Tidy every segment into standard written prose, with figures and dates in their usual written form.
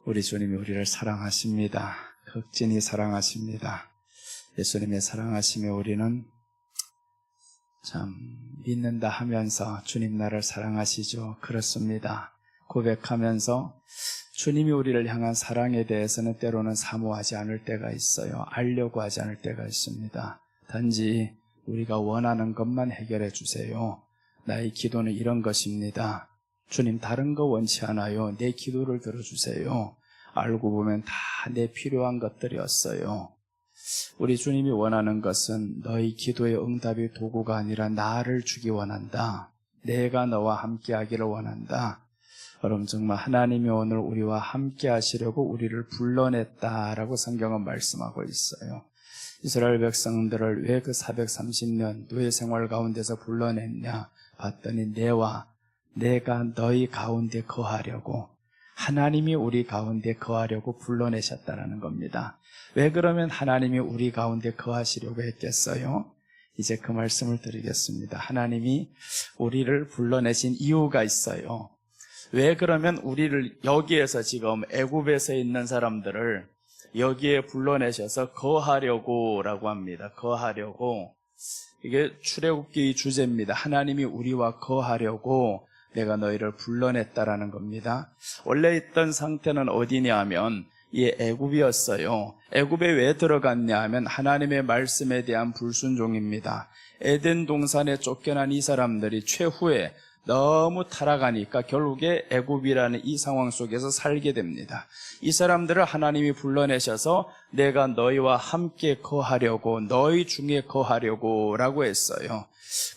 우리 주님이 우리를 사랑하십니다. 극진히 사랑하십니다. 예수님의 사랑하심에 우리는 참 믿는다 하면서 주님 나를 사랑하시죠. 그렇습니다. 고백하면서 주님이 우리를 향한 사랑에 대해서는 때로는 사모하지 않을 때가 있어요. 알려고 하지 않을 때가 있습니다. 단지 우리가 원하는 것만 해결해 주세요. 나의 기도는 이런 것입니다. 주님 다른 거 원치 않아요. 내 기도를 들어주세요. 알고 보면 다 내 필요한 것들이었어요. 우리 주님이 원하는 것은 너희 기도의 응답의 도구가 아니라 나를 주기 원한다. 내가 너와 함께 하기를 원한다. 여러분 정말 하나님이 오늘 우리와 함께 하시려고 우리를 불러냈다라고 성경은 말씀하고 있어요. 이스라엘 백성들을 왜 그 430년 노예 생활 가운데서 불러냈냐 봤더니 내가 너희 가운데 거하려고, 하나님이 우리 가운데 거하려고 불러내셨다라는 겁니다. 왜 그러면 하나님이 우리 가운데 거하시려고 했겠어요? 이제 그 말씀을 드리겠습니다. 하나님이 우리를 불러내신 이유가 있어요. 왜 그러면 우리를 여기에서 지금 애굽에서 있는 사람들을 여기에 불러내셔서 거하려고 라고 합니다. 거하려고. 이게 출애굽기 주제입니다. 하나님이 우리와 거하려고 내가 너희를 불러냈다라는 겁니다. 원래 있던 상태는 어디냐 하면 이 애굽이었어요. 애굽에 왜 들어갔냐 하면 하나님의 말씀에 대한 불순종입니다. 에덴 동산에 쫓겨난 이 사람들이 최후에 너무 타락하니까 결국에 애굽이라는 이 상황 속에서 살게 됩니다. 이 사람들을 하나님이 불러내셔서 내가 너희와 함께 거하려고, 너희 중에 거하려고 라고 했어요.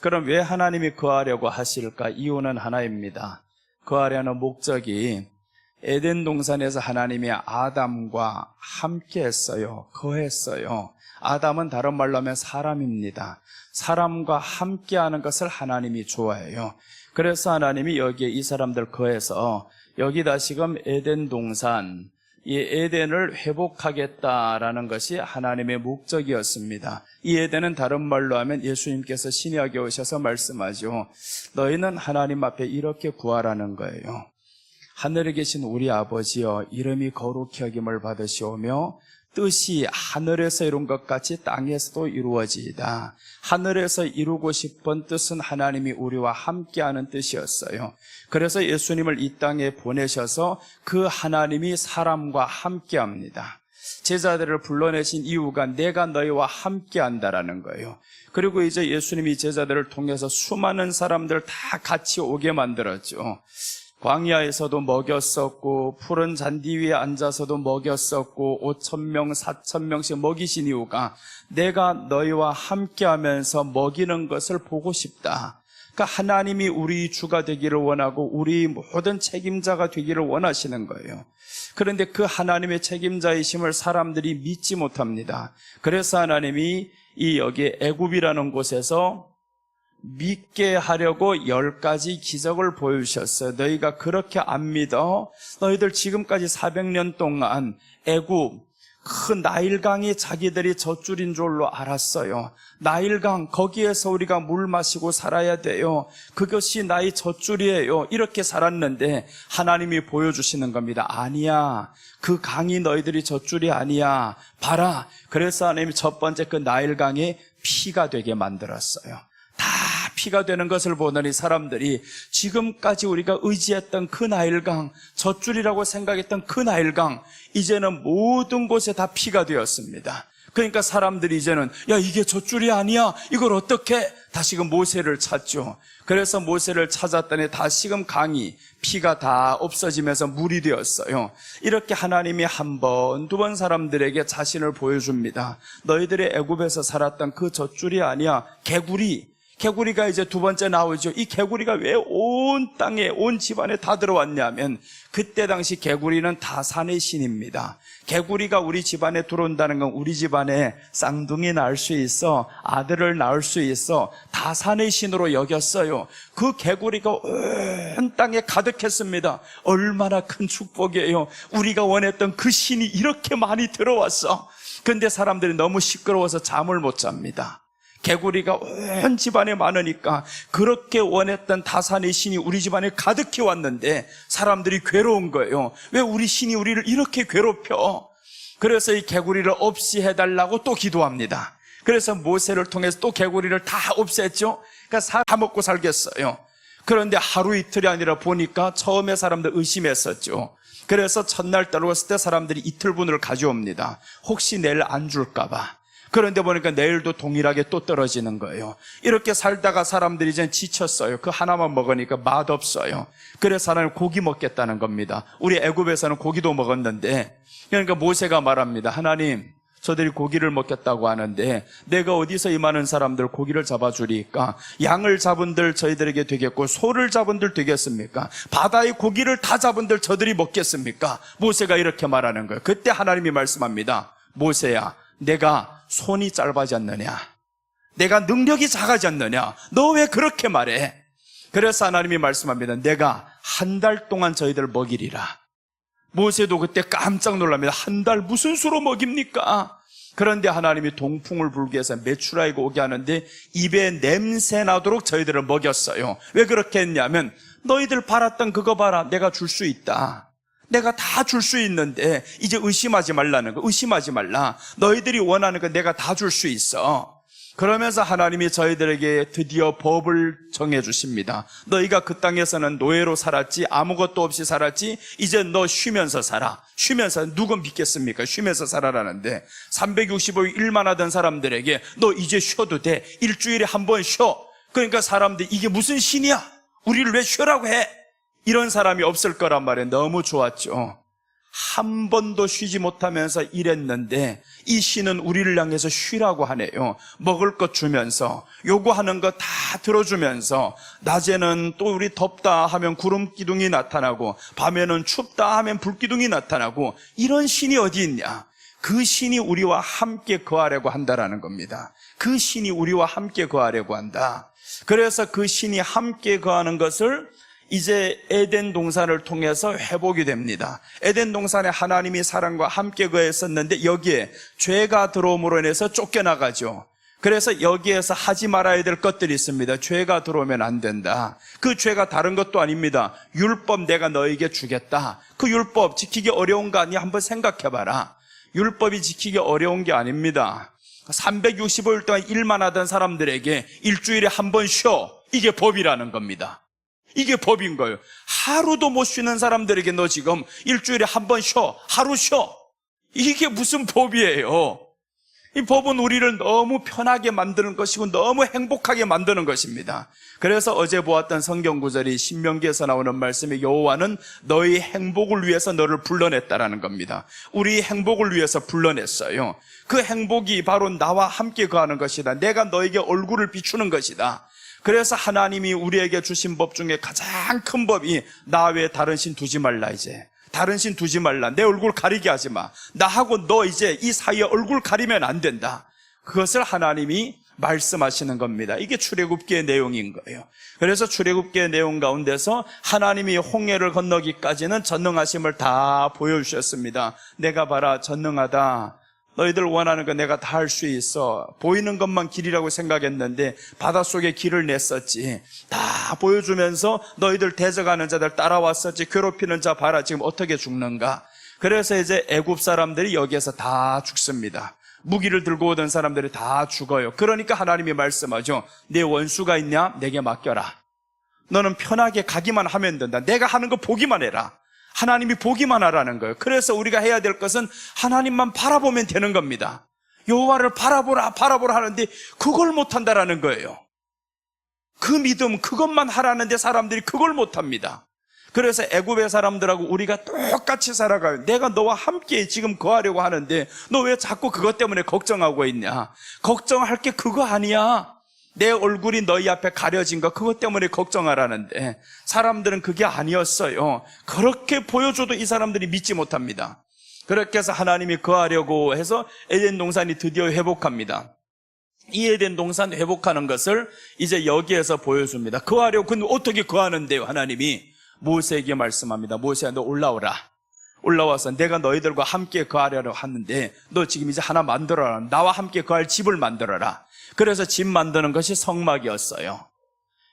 그럼 왜 하나님이 거하려고 하실까? 이유는 하나입니다. 거하려는 목적이 에덴 동산에서 하나님이 아담과 함께 했어요. 거했어요. 아담은 다른 말로 하면 사람입니다. 사람과 함께 하는 것을 하나님이 좋아해요. 그래서 하나님이 여기에 이 사람들 거해서 여기 다시금 에덴 동산, 이 에덴을 회복하겠다라는 것이 하나님의 목적이었습니다. 이 에덴은 다른 말로 하면 예수님께서 신약에 오셔서 말씀하죠. 너희는 하나님 앞에 이렇게 구하라는 거예요. 하늘에 계신 우리 아버지여, 이름이 거룩히 여김을 받으시오며 뜻이 하늘에서 이룬 것 같이 땅에서도 이루어지이다. 하늘에서 이루고 싶은 뜻은 하나님이 우리와 함께하는 뜻이었어요. 그래서 예수님을 이 땅에 보내셔서 그 하나님이 사람과 함께합니다. 제자들을 불러내신 이유가 내가 너희와 함께한다라는 거예요. 그리고 이제 예수님이 제자들을 통해서 수많은 사람들 다 같이 오게 만들었죠. 광야에서도 먹였었고 푸른 잔디 위에 앉아서도 먹였었고 5,000명, 4,000명씩 먹이신 이유가 내가 너희와 함께하면서 먹이는 것을 보고 싶다. 그러니까 하나님이 우리 주가 되기를 원하고 우리 모든 책임자가 되기를 원하시는 거예요. 그런데 그 하나님의 책임자이심을 사람들이 믿지 못합니다. 그래서 하나님이 여기 애굽이라는 곳에서 믿게 하려고 10가지 기적을 보여주셨어요. 너희가 그렇게 안 믿어? 너희들 지금까지 400년 동안 애굽 큰 나일강이 자기들이 젖줄인 줄로 알았어요. 나일강, 거기에서 우리가 물 마시고 살아야 돼요. 그것이 나의 젖줄이에요. 이렇게 살았는데 하나님이 보여주시는 겁니다. 아니야, 그 강이 너희들이 젖줄이 아니야. 봐라. 그래서 하나님이 첫 번째 그 나일강이 피가 되게 만들었어요. 다 피가 되는 것을 보더니 사람들이 지금까지 우리가 의지했던 그 나일강, 젖줄이라고 생각했던 그 나일강, 이제는 모든 곳에 다 피가 되었습니다. 그러니까 사람들이 이제는 야, 이게 젖줄이 아니야, 이걸 어떻게? 다시금 모세를 찾죠. 그래서 모세를 찾았더니 다시금 강이 피가 다 없어지면서 물이 되었어요. 이렇게 하나님이 한 번, 두 번 사람들에게 자신을 보여줍니다. 너희들이 애굽에서 살았던 그 젖줄이 아니야. 개구리가 이제 두 번째 나오죠. 이 개구리가 왜 온 땅에, 온 집안에 다 들어왔냐면 그때 당시 개구리는 다산의 신입니다. 개구리가 우리 집안에 들어온다는 건 우리 집안에 쌍둥이 낳을 수 있어, 아들을 낳을 수 있어, 다산의 신으로 여겼어요. 그 개구리가 온 땅에 가득했습니다. 얼마나 큰 축복이에요. 우리가 원했던 그 신이 이렇게 많이 들어왔어. 근데 사람들이 너무 시끄러워서 잠을 못 잡니다. 개구리가 온 집안에 많으니까 그렇게 원했던 다산의 신이 우리 집안에 가득히 왔는데 사람들이 괴로운 거예요. 왜 우리 신이 우리를 이렇게 괴롭혀? 그래서 이 개구리를 없이 해달라고 또 기도합니다. 그래서 모세를 통해서 또 개구리를 다 없앴죠. 그러니까 다 먹고 살겠어요. 그런데 하루 이틀이 아니라 보니까 처음에 사람들 의심했었죠. 그래서 첫날 떨어졌을 때 사람들이 이틀분을 가져옵니다. 혹시 내일 안 줄까 봐. 그런데 보니까 내일도 동일하게 또 떨어지는 거예요. 이렇게 살다가 사람들이 이제 지쳤어요. 그 하나만 먹으니까 맛없어요. 그래서 하나님 고기 먹겠다는 겁니다. 우리 애굽에서는 고기도 먹었는데, 그러니까 모세가 말합니다. 하나님, 저들이 고기를 먹겠다고 하는데 내가 어디서 이 많은 사람들 고기를 잡아주리까? 양을 잡은들 저희들에게 되겠고 소를 잡은들 되겠습니까? 바다의 고기를 다 잡은들 저들이 먹겠습니까? 모세가 이렇게 말하는 거예요. 그때 하나님이 말씀합니다. 모세야, 내가 손이 짧아졌느냐? 내가 능력이 작아졌느냐? 너 왜 그렇게 말해? 그래서 하나님이 말씀합니다. 내가 한 달 동안 저희들 먹이리라. 모세도 그때 깜짝 놀랍니다. 한 달 무슨 수로 먹입니까? 그런데 하나님이 동풍을 불게 해서 메추라기가 오게 하는데 입에 냄새 나도록 저희들을 먹였어요. 왜 그렇게 했냐면 너희들 바랐던 그거 봐라. 내가 줄 수 있다. 내가 다 줄 수 있는데 이제 의심하지 말라는 거. 의심하지 말라. 너희들이 원하는 거 내가 다 줄 수 있어. 그러면서 하나님이 저희들에게 드디어 법을 정해주십니다. 너희가 그 땅에서는 노예로 살았지, 아무것도 없이 살았지, 이제 너 쉬면서 살아. 쉬면서, 누구 믿겠습니까? 쉬면서 살아라는데 365일 일만 하던 사람들에게 너 이제 쉬어도 돼. 일주일에 한 번 쉬어. 그러니까 사람들이 이게 무슨 신이야? 우리를 왜 쉬라고 해? 이런 사람이 없을 거란 말이에요. 너무 좋았죠. 한 번도 쉬지 못하면서 일했는데 이 신은 우리를 향해서 쉬라고 하네요. 먹을 것 주면서 요구하는 거 다 들어주면서 낮에는 또 우리 덥다 하면 구름 기둥이 나타나고 밤에는 춥다 하면 불 기둥이 나타나고 이런 신이 어디 있냐? 그 신이 우리와 함께 거하려고 한다라는 겁니다. 그 신이 우리와 함께 거하려고 한다. 그래서 그 신이 함께 거하는 것을 이제 에덴 동산을 통해서 회복이 됩니다. 에덴 동산에 하나님이 사람과 함께 거했었는데 여기에 죄가 들어옴으로 인해서 쫓겨나가죠. 그래서 여기에서 하지 말아야 될 것들이 있습니다. 죄가 들어오면 안 된다. 그 죄가 다른 것도 아닙니다. 율법 내가 너에게 주겠다. 그 율법 지키기 어려운 거 아니야? 한번 생각해봐라. 율법이 지키기 어려운 게 아닙니다. 365일 동안 일만 하던 사람들에게 일주일에 한 번 쉬어. 이게 법이라는 겁니다. 이게 법인 거예요. 하루도 못 쉬는 사람들에게 너 지금 일주일에 한 번 쉬어. 하루 쉬어. 이게 무슨 법이에요? 이 법은 우리를 너무 편하게 만드는 것이고 너무 행복하게 만드는 것입니다. 그래서 어제 보았던 성경 구절이 신명기에서 나오는 말씀이 여호와는 너희 행복을 위해서 너를 불러냈다라는 겁니다. 우리 행복을 위해서 불러냈어요. 그 행복이 바로 나와 함께 거하는 것이다. 내가 너에게 얼굴을 비추는 것이다. 그래서 하나님이 우리에게 주신 법 중에 가장 큰 법이 나 외에 다른 신 두지 말라. 이제 다른 신 두지 말라. 내 얼굴 가리게 하지 마. 나하고 너 이제 이 사이에 얼굴 가리면 안 된다. 그것을 하나님이 말씀하시는 겁니다. 이게 출애굽기의 내용인 거예요. 그래서 출애굽기의 내용 가운데서 하나님이 홍해를 건너기까지는 전능하심을 다 보여주셨습니다. 내가 봐라 전능하다. 너희들 원하는 거 내가 다 할 수 있어. 보이는 것만 길이라고 생각했는데 바닷속에 길을 냈었지. 다 보여주면서 너희들 대적하는 자들 따라왔었지. 괴롭히는 자 봐라 지금 어떻게 죽는가. 그래서 이제 애굽 사람들이 여기에서 다 죽습니다. 무기를 들고 오던 사람들이 다 죽어요. 그러니까 하나님이 말씀하죠. 내 원수가 있냐? 내게 맡겨라. 너는 편하게 가기만 하면 된다. 내가 하는 거 보기만 해라. 하나님이 보기만 하라는 거예요. 그래서 우리가 해야 될 것은 하나님만 바라보면 되는 겁니다. 여호와를 바라보라 하는데 그걸 못한다라는 거예요. 그 믿음 그것만 하라는데 사람들이 그걸 못합니다. 그래서 애굽의 사람들하고 우리가 똑같이 살아가요. 내가 너와 함께 지금 거하려고 하는데 너 왜 자꾸 그것 때문에 걱정하고 있냐? 걱정할 게 그거 아니야. 내 얼굴이 너희 앞에 가려진 거 그것 때문에 걱정하라는데 사람들은 그게 아니었어요. 그렇게 보여줘도 이 사람들이 믿지 못합니다. 그렇게 해서 하나님이 거하려고 해서 에덴 동산이 드디어 회복합니다. 이 에덴 동산 회복하는 것을 이제 여기에서 보여줍니다. 거하려고. 근데 어떻게 거하는데요? 하나님이 모세에게 말씀합니다. 모세야 너 올라오라. 올라와서 내가 너희들과 함께 거하려고 하는데 너 지금 이제 하나 만들어라. 나와 함께 거할 집을 만들어라. 그래서 집 만드는 것이 성막이었어요.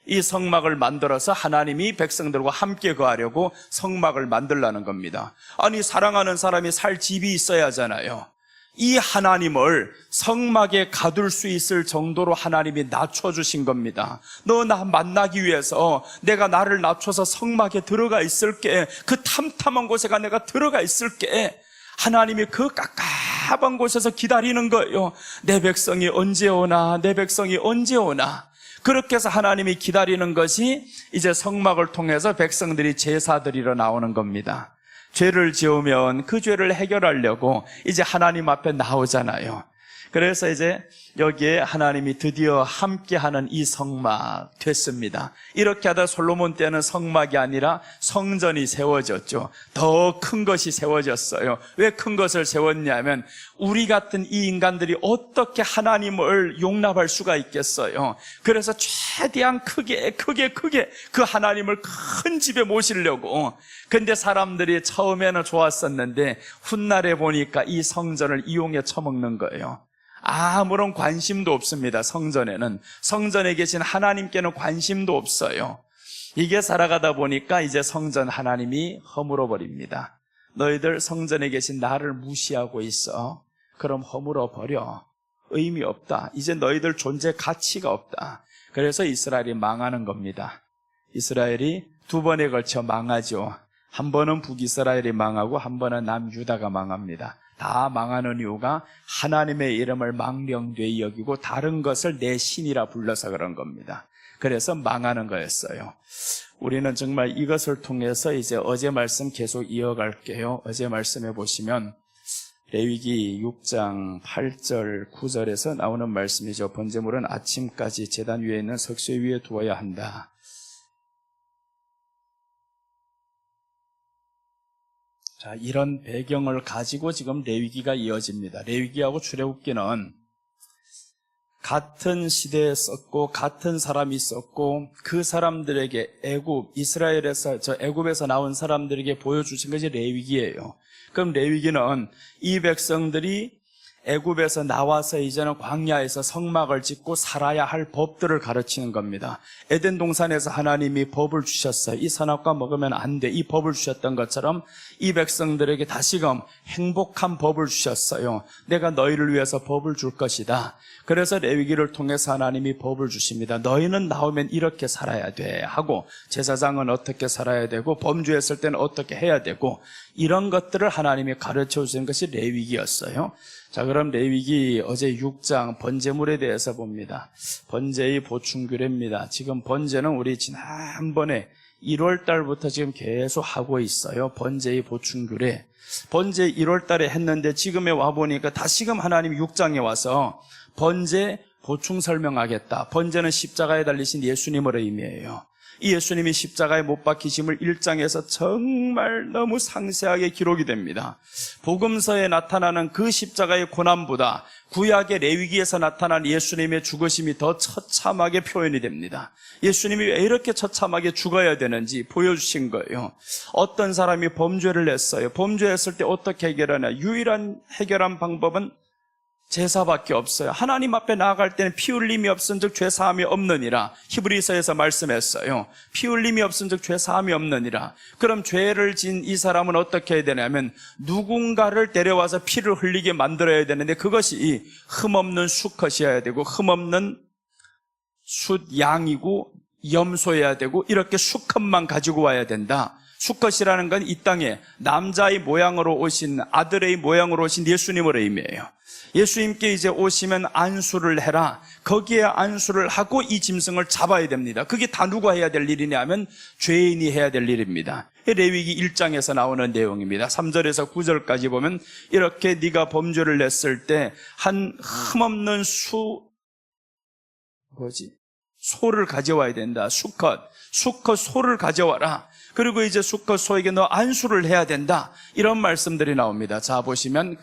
이 성막을 만들어서 하나님이 백성들과 함께 거하려고 성막을 만들라는 겁니다. 아니, 사랑하는 사람이 살 집이 있어야 하잖아요. 이 하나님을 성막에 가둘 수 있을 정도로 하나님이 낮춰주신 겁니다. 너 나 만나기 위해서 내가 나를 낮춰서 성막에 들어가 있을게. 그 탐탐한 곳에가 내가 들어가 있을게. 하나님이 그 깝깝한 곳에서 기다리는 거예요. 내 백성이 언제 오나, 내 백성이 언제 오나. 그렇게 해서 하나님이 기다리는 것이 이제 성막을 통해서 백성들이 제사 드리러 나오는 겁니다. 죄를 지으면 그 죄를 해결하려고 이제 하나님 앞에 나오잖아요. 그래서 이제 여기에 하나님이 드디어 함께하는 이 성막 됐습니다. 이렇게 하다 솔로몬 때는 성막이 아니라 성전이 세워졌죠. 더 큰 것이 세워졌어요. 왜 큰 것을 세웠냐면 우리 같은 이 인간들이 어떻게 하나님을 용납할 수가 있겠어요. 그래서 최대한 크게 그 하나님을 큰 집에 모시려고. 근데 사람들이 처음에는 좋았었는데 훗날에 보니까 이 성전을 이용해 처먹는 거예요. 아무런 관심도 없습니다. 성전에는. 성전에 계신 하나님께는 관심도 없어요. 이게 살아가다 보니까 이제 성전 하나님이 허물어 버립니다. 너희들 성전에 계신 나를 무시하고 있어. 그럼 허물어 버려. 의미 없다. 이제 너희들 존재 가치가 없다. 그래서 이스라엘이 망하는 겁니다. 이스라엘이 두 번에 걸쳐 망하죠. 한 번은 북이스라엘이 망하고 한 번은 남유다가 망합니다. 다 망하는 이유가 하나님의 이름을 망령되이 여기고 다른 것을 내 신이라 불러서 그런 겁니다. 그래서 망하는 거였어요. 우리는 정말 이것을 통해서 이제 어제 말씀 계속 이어갈게요. 어제 말씀해 보시면 레위기 6장 8절 9절에서 나오는 말씀이죠. 번제물은 아침까지 제단 위에 있는 석쇠 위에 두어야 한다. 자, 이런 배경을 가지고 지금 레위기가 이어집니다. 레위기하고 출애굽기는 같은 시대에 썼고 같은 사람이 썼고 그 사람들에게 애굽에서 나온 사람들에게 보여주신 것이 레위기예요. 그럼 레위기는 이 백성들이 애굽에서 나와서 이제는 광야에서 성막을 짓고 살아야 할 법들을 가르치는 겁니다. 에덴 동산에서 하나님이 법을 주셨어요. 이 선악과 먹으면 안 돼. 이 법을 주셨던 것처럼 이 백성들에게 다시금 행복한 법을 주셨어요. 내가 너희를 위해서 법을 줄 것이다. 그래서 레위기를 통해서 하나님이 법을 주십니다. 너희는 나오면 이렇게 살아야 돼 하고, 제사장은 어떻게 살아야 되고, 범죄했을 때는 어떻게 해야 되고, 이런 것들을 하나님이 가르쳐 주신 것이 레위기였어요. 자, 그럼 레위기 어제 6장 번제물에 대해서 봅니다. 번제의 보충규례입니다. 지금 번제는 우리 지난번에 1월 달부터 지금 계속 하고 있어요. 번제의 보충규례. 번제 1월 달에 했는데 지금에 와보니까 다시금 하나님 6장에 와서 번제 보충 설명하겠다. 번제는 십자가에 달리신 예수님을 의미해요. 이 예수님이 십자가에 못 박히심을 1장에서 정말 너무 상세하게 기록이 됩니다. 복음서에 나타나는 그 십자가의 고난보다 구약의 레위기에서 나타난 예수님의 죽으심이 더 처참하게 표현이 됩니다. 예수님이 왜 이렇게 처참하게 죽어야 되는지 보여주신 거예요. 어떤 사람이 범죄를 했어요. 범죄했을 때 어떻게 해결하냐. 유일한 해결한 방법은 제사밖에 없어요. 하나님 앞에 나아갈 때는 피 흘림이 없은즉 죄 사함이 없느니라. 히브리서에서 말씀했어요. 피 흘림이 없은즉 죄 사함이 없느니라. 그럼 죄를 진 이 사람은 어떻게 해야 되냐면 누군가를 데려와서 피를 흘리게 만들어야 되는데 그것이 흠없는 수컷이어야 되고 흠없는 숫양이고 염소여야 되고 이렇게 수컷만 가지고 와야 된다. 수컷이라는 건 이 땅에 남자의 모양으로 오신, 아들의 모양으로 오신 예수님을 의미해요. 예수님께 이제 오시면 안수를 해라. 거기에 안수를 하고 이 짐승을 잡아야 됩니다. 그게 다 누가 해야 될 일이냐 하면 죄인이 해야 될 일입니다. 레위기 1장에서 나오는 내용입니다. 3절에서 9절까지 보면 이렇게 네가 범죄를 냈을 때 한 흠없는 소를 가져와야 된다. 수컷 소를 가져와라. 그리고 이제 수컷 소에게 너 안수를 해야 된다. 이런 말씀들이 나옵니다. 자, 보시면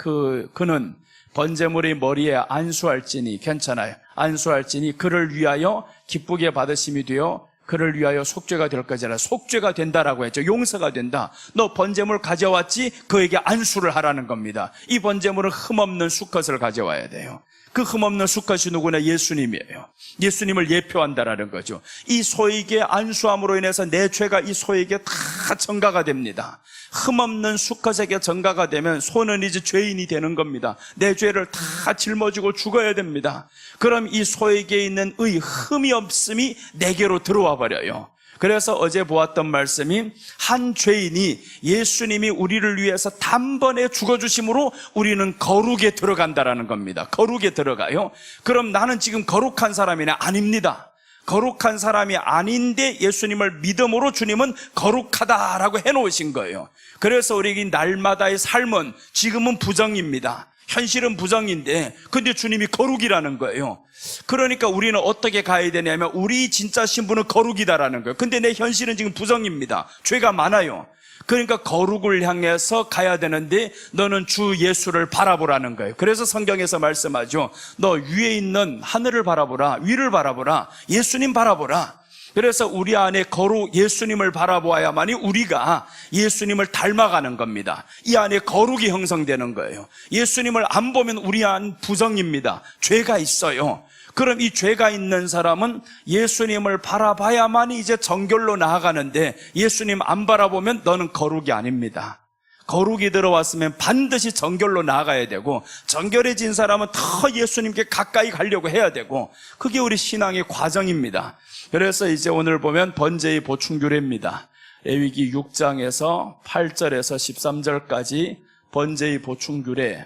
그는 번제물의 머리에 안수할지니, 괜찮아요. 안수할지니 그를 위하여 기쁘게 받으심이 되어 그를 위하여 속죄가 될 거잖아. 속죄가 된다라고 했죠. 용서가 된다. 너 번제물 가져왔지? 그에게 안수를 하라는 겁니다. 이 번제물은 흠없는 수컷을 가져와야 돼요. 그 흠없는 수컷이 누구냐? 예수님이에요. 예수님을 예표한다라는 거죠. 이 소에게 안수함으로 인해서 내 죄가 이 소에게 다 전가가 됩니다. 흠없는 수컷에게 전가가 되면 소는 이제 죄인이 되는 겁니다. 내 죄를 다 짊어지고 죽어야 됩니다. 그럼 이 소에게 있는 흠이 없음이 내게로 들어와 버려요. 그래서 어제 보았던 말씀이 한 죄인이 예수님이 우리를 위해서 단번에 죽어주심으로 우리는 거룩에 들어간다라는 겁니다. 거룩에 들어가요. 그럼 나는 지금 거룩한 사람이냐? 아닙니다. 거룩한 사람이 아닌데 예수님을 믿음으로 주님은 거룩하다라고 해놓으신 거예요. 그래서 우리 날마다의 삶은 지금은 부정입니다. 현실은 부정인데 근데 주님이 거룩이라는 거예요. 그러니까 우리는 어떻게 가야 되냐면 우리 진짜 신분은 거룩이다라는 거예요. 근데 내 현실은 지금 부정입니다. 죄가 많아요. 그러니까 거룩을 향해서 가야 되는데 너는 주 예수를 바라보라는 거예요. 그래서 성경에서 말씀하죠. 너 위에 있는 하늘을 바라보라, 위를 바라보라, 예수님 바라보라. 그래서 우리 안에 거룩 예수님을 바라보아야만이 우리가 예수님을 닮아가는 겁니다. 이 안에 거룩이 형성되는 거예요. 예수님을 안 보면 우리 안 부정입니다. 죄가 있어요. 그럼 이 죄가 있는 사람은 예수님을 바라봐야만이 이제 정결로 나아가는데 예수님 안 바라보면 너는 거룩이 아닙니다. 거룩이 들어왔으면 반드시 정결로 나아가야 되고 정결해진 사람은 더 예수님께 가까이 가려고 해야 되고 그게 우리 신앙의 과정입니다. 그래서 이제 오늘 보면 번제의 보충규례입니다. 레위기 6장에서 8절에서 13절까지 번제의 보충규례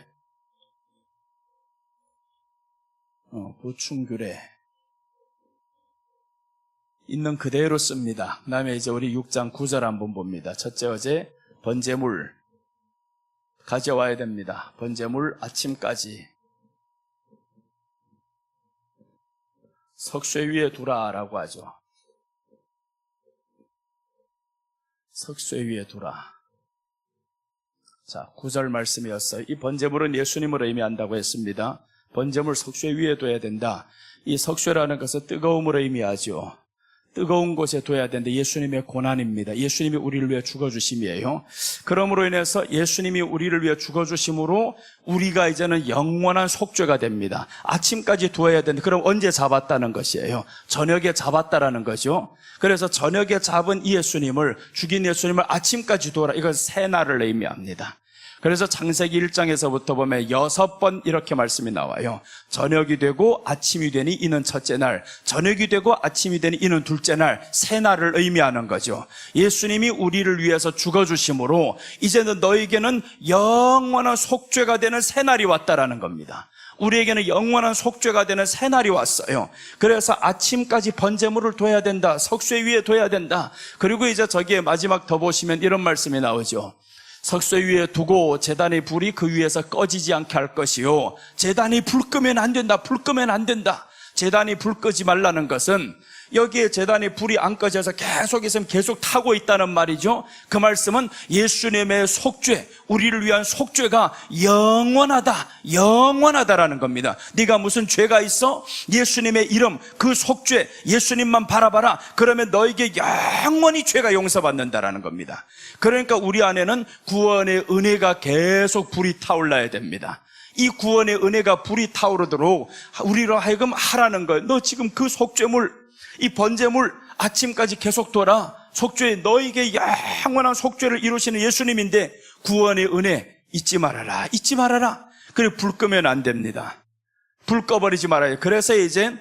보충규례 있는 그대로 씁니다. 그 다음에 이제 우리 6장 9절 한번 봅니다. 첫째, 어제 번제물 가져와야 됩니다. 번제물 아침까지 석쇠 위에 두라라고 하죠. 석쇠 위에 두라. 자, 9절 말씀이었어요. 이 번제물은 예수님을 의미한다고 했습니다. 번제물 석쇠 위에 둬야 된다. 이 석쇠라는 것은 뜨거움을 의미하죠. 뜨거운 곳에 둬야 되는데 예수님의 고난입니다. 예수님이 우리를 위해 죽어주심이에요. 그러므로 인해서 예수님이 우리를 위해 죽어주심으로 우리가 이제는 영원한 속죄가 됩니다. 아침까지 두어야 되는데 그럼 언제 잡았다는 것이에요? 저녁에 잡았다라는 거죠. 그래서 저녁에 잡은 이 예수님을 죽인 예수님을 아침까지 두어라. 이건 새날을 의미합니다. 그래서 창세기 1장에서부터 보면 6번 이렇게 말씀이 나와요. 저녁이 되고 아침이 되니 이는 첫째 날, 저녁이 되고 아침이 되니 이는 둘째 날, 새 날을 의미하는 거죠. 예수님이 우리를 위해서 죽어주심으로 이제는 너에게는 영원한 속죄가 되는 새 날이 왔다라는 겁니다. 우리에게는 영원한 속죄가 되는 새 날이 왔어요. 그래서 아침까지 번제물을 둬야 된다. 석쇠 위에 둬야 된다. 그리고 이제 저기에 마지막 더 보시면 이런 말씀이 나오죠. 석쇠 위에 두고 제단의 불이 그 위에서 꺼지지 않게 할 것이요. 제단이 불 끄면 안 된다. 불 끄면 안 된다. 제단이 불 끄지 말라는 것은 여기에 제단이 불이 안 꺼져서 계속 있으면 계속 타고 있다는 말이죠. 그 말씀은 예수님의 속죄, 우리를 위한 속죄가 영원하다라는 겁니다. 네가 무슨 죄가 있어? 예수님의 이름, 그 속죄, 예수님만 바라봐라. 그러면 너에게 영원히 죄가 용서받는다라는 겁니다. 그러니까 우리 안에는 구원의 은혜가 계속 불이 타올라야 됩니다. 이 구원의 은혜가 불이 타오르도록 우리로 하여금 하라는 거예요. 너 지금 그 속죄물, 이 번제물 아침까지 계속 둬라. 속죄, 너에게 영원한 속죄를 이루시는 예수님인데 구원의 은혜 잊지 말아라. 잊지 말아라. 그리고 불 끄면 안 됩니다. 불 꺼버리지 말아요. 그래서 이제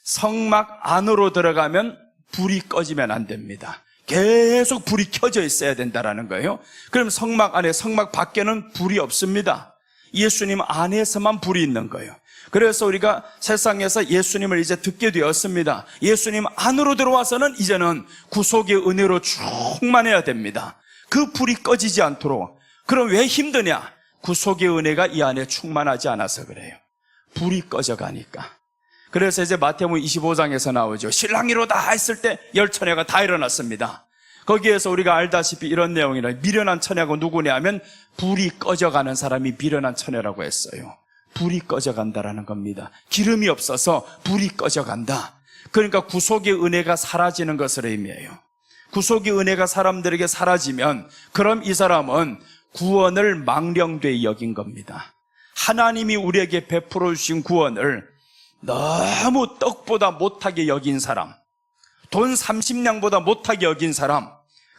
성막 안으로 들어가면 불이 꺼지면 안 됩니다. 계속 불이 켜져 있어야 된다라는 거예요. 그럼 성막 안에, 성막 밖에는 불이 없습니다. 예수님 안에서만 불이 있는 거예요. 그래서 우리가 세상에서 예수님을 이제 듣게 되었습니다. 예수님 안으로 들어와서는 이제는 구속의 은혜로 충만해야 됩니다. 그 불이 꺼지지 않도록. 그럼 왜 힘드냐? 구속의 은혜가 이 안에 충만하지 않아서 그래요. 불이 꺼져가니까. 그래서 이제 마태복음 25장에서 나오죠. 실랑이로다 했을 때 열처녀가 다 일어났습니다. 거기에서 우리가 알다시피 이런 내용이라, 미련한 처녀가 누구냐 하면 불이 꺼져가는 사람이 미련한 처녀라고 했어요. 불이 꺼져간다라는 겁니다. 기름이 없어서 불이 꺼져간다. 그러니까 구속의 은혜가 사라지는 것을 의미해요. 구속의 은혜가 사람들에게 사라지면 그럼 이 사람은 구원을 망령되이 여긴 겁니다. 하나님이 우리에게 베풀어 주신 구원을 너무 떡보다 못하게 여긴 사람, 돈 30냥보다 못하게 여긴 사람,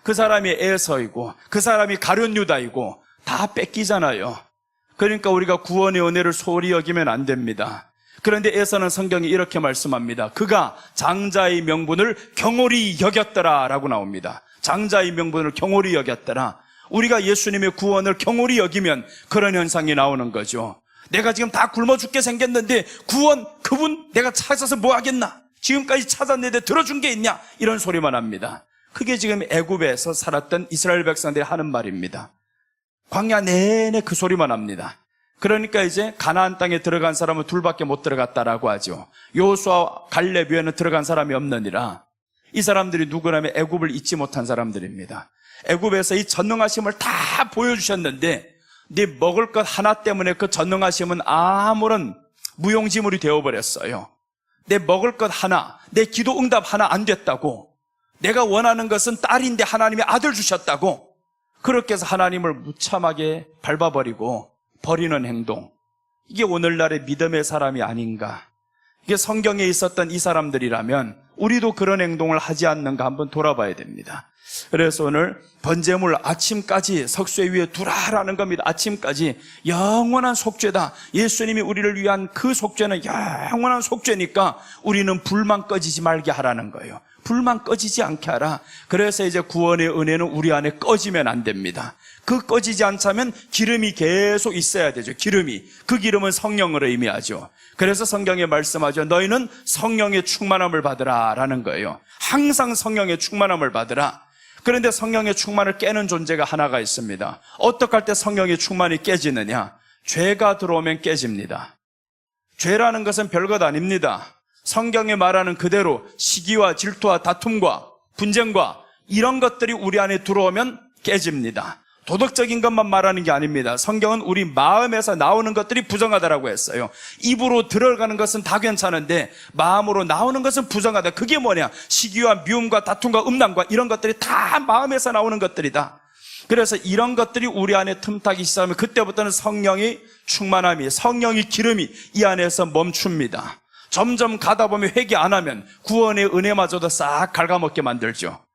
그 사람이 에서이고 그 사람이 가룟 유다이고 다 뺏기잖아요. 그러니까 우리가 구원의 은혜를 소홀히 여기면 안 됩니다. 그런데 에서는 성경이 이렇게 말씀합니다. 그가 장자의 명분을 경홀히 여겼더라 라고 나옵니다. 장자의 명분을 경홀히 여겼더라. 우리가 예수님의 구원을 경홀히 여기면 그런 현상이 나오는 거죠. 내가 지금 다 굶어 죽게 생겼는데 구원, 그분 내가 찾아서 뭐 하겠나? 지금까지 찾았는데 들어준 게 있냐? 이런 소리만 합니다. 그게 지금 애굽에서 살았던 이스라엘 백성들이 하는 말입니다. 광야 내내 그 소리만 합니다. 그러니까 이제 가나안 땅에 들어간 사람은 둘밖에 못 들어갔다라고 하죠. 여호수아와 갈렙 외에는 들어간 사람이 없느니라. 이 사람들이 누구라면 애굽을 잊지 못한 사람들입니다. 애굽에서 이 전능하심을 다 보여주셨는데 네 먹을 것 하나 때문에 그 전능하심은 아무런 무용지물이 되어버렸어요. 내 먹을 것 하나, 내 기도 응답 하나 안 됐다고, 내가 원하는 것은 딸인데 하나님이 아들 주셨다고, 그렇게 해서 하나님을 무참하게 밟아버리고 버리는 행동, 이게 오늘날의 믿음의 사람이 아닌가. 이게 성경에 있었던 이 사람들이라면 우리도 그런 행동을 하지 않는가 한번 돌아봐야 됩니다. 그래서 오늘 번제물 아침까지 석쇠 위에 두라라는 겁니다. 아침까지 영원한 속죄다. 예수님이 우리를 위한 그 속죄는 영원한 속죄니까 우리는 불만 꺼지지 말게 하라는 거예요. 불만 꺼지지 않게 하라. 그래서 이제 구원의 은혜는 우리 안에 꺼지면 안 됩니다. 그 꺼지지 않자면 기름이 계속 있어야 되죠. 기름이. 그 기름은 성령을 의미하죠. 그래서 성경에 말씀하죠. 너희는 성령의 충만함을 받으라 라는 거예요. 항상 성령의 충만함을 받으라. 그런데 성령의 충만을 깨는 존재가 하나가 있습니다. 어떻게 할 때 성령의 충만이 깨지느냐? 죄가 들어오면 깨집니다. 죄라는 것은 별것 아닙니다. 성경에 말하는 그대로 시기와 질투와 다툼과 분쟁과 이런 것들이 우리 안에 들어오면 깨집니다. 도덕적인 것만 말하는 게 아닙니다. 성경은 우리 마음에서 나오는 것들이 부정하다라고 했어요. 입으로 들어가는 것은 다 괜찮은데 마음으로 나오는 것은 부정하다. 그게 뭐냐? 시기와 미움과 다툼과 음란과 이런 것들이 다 마음에서 나오는 것들이다. 그래서 이런 것들이 우리 안에 틈타기 시작하면 그때부터는 성령의 충만함이, 성령의 기름이 이 안에서 멈춥니다. 점점 가다 보면 회개 안 하면 구원의 은혜마저도 싹 갉아먹게 만들죠.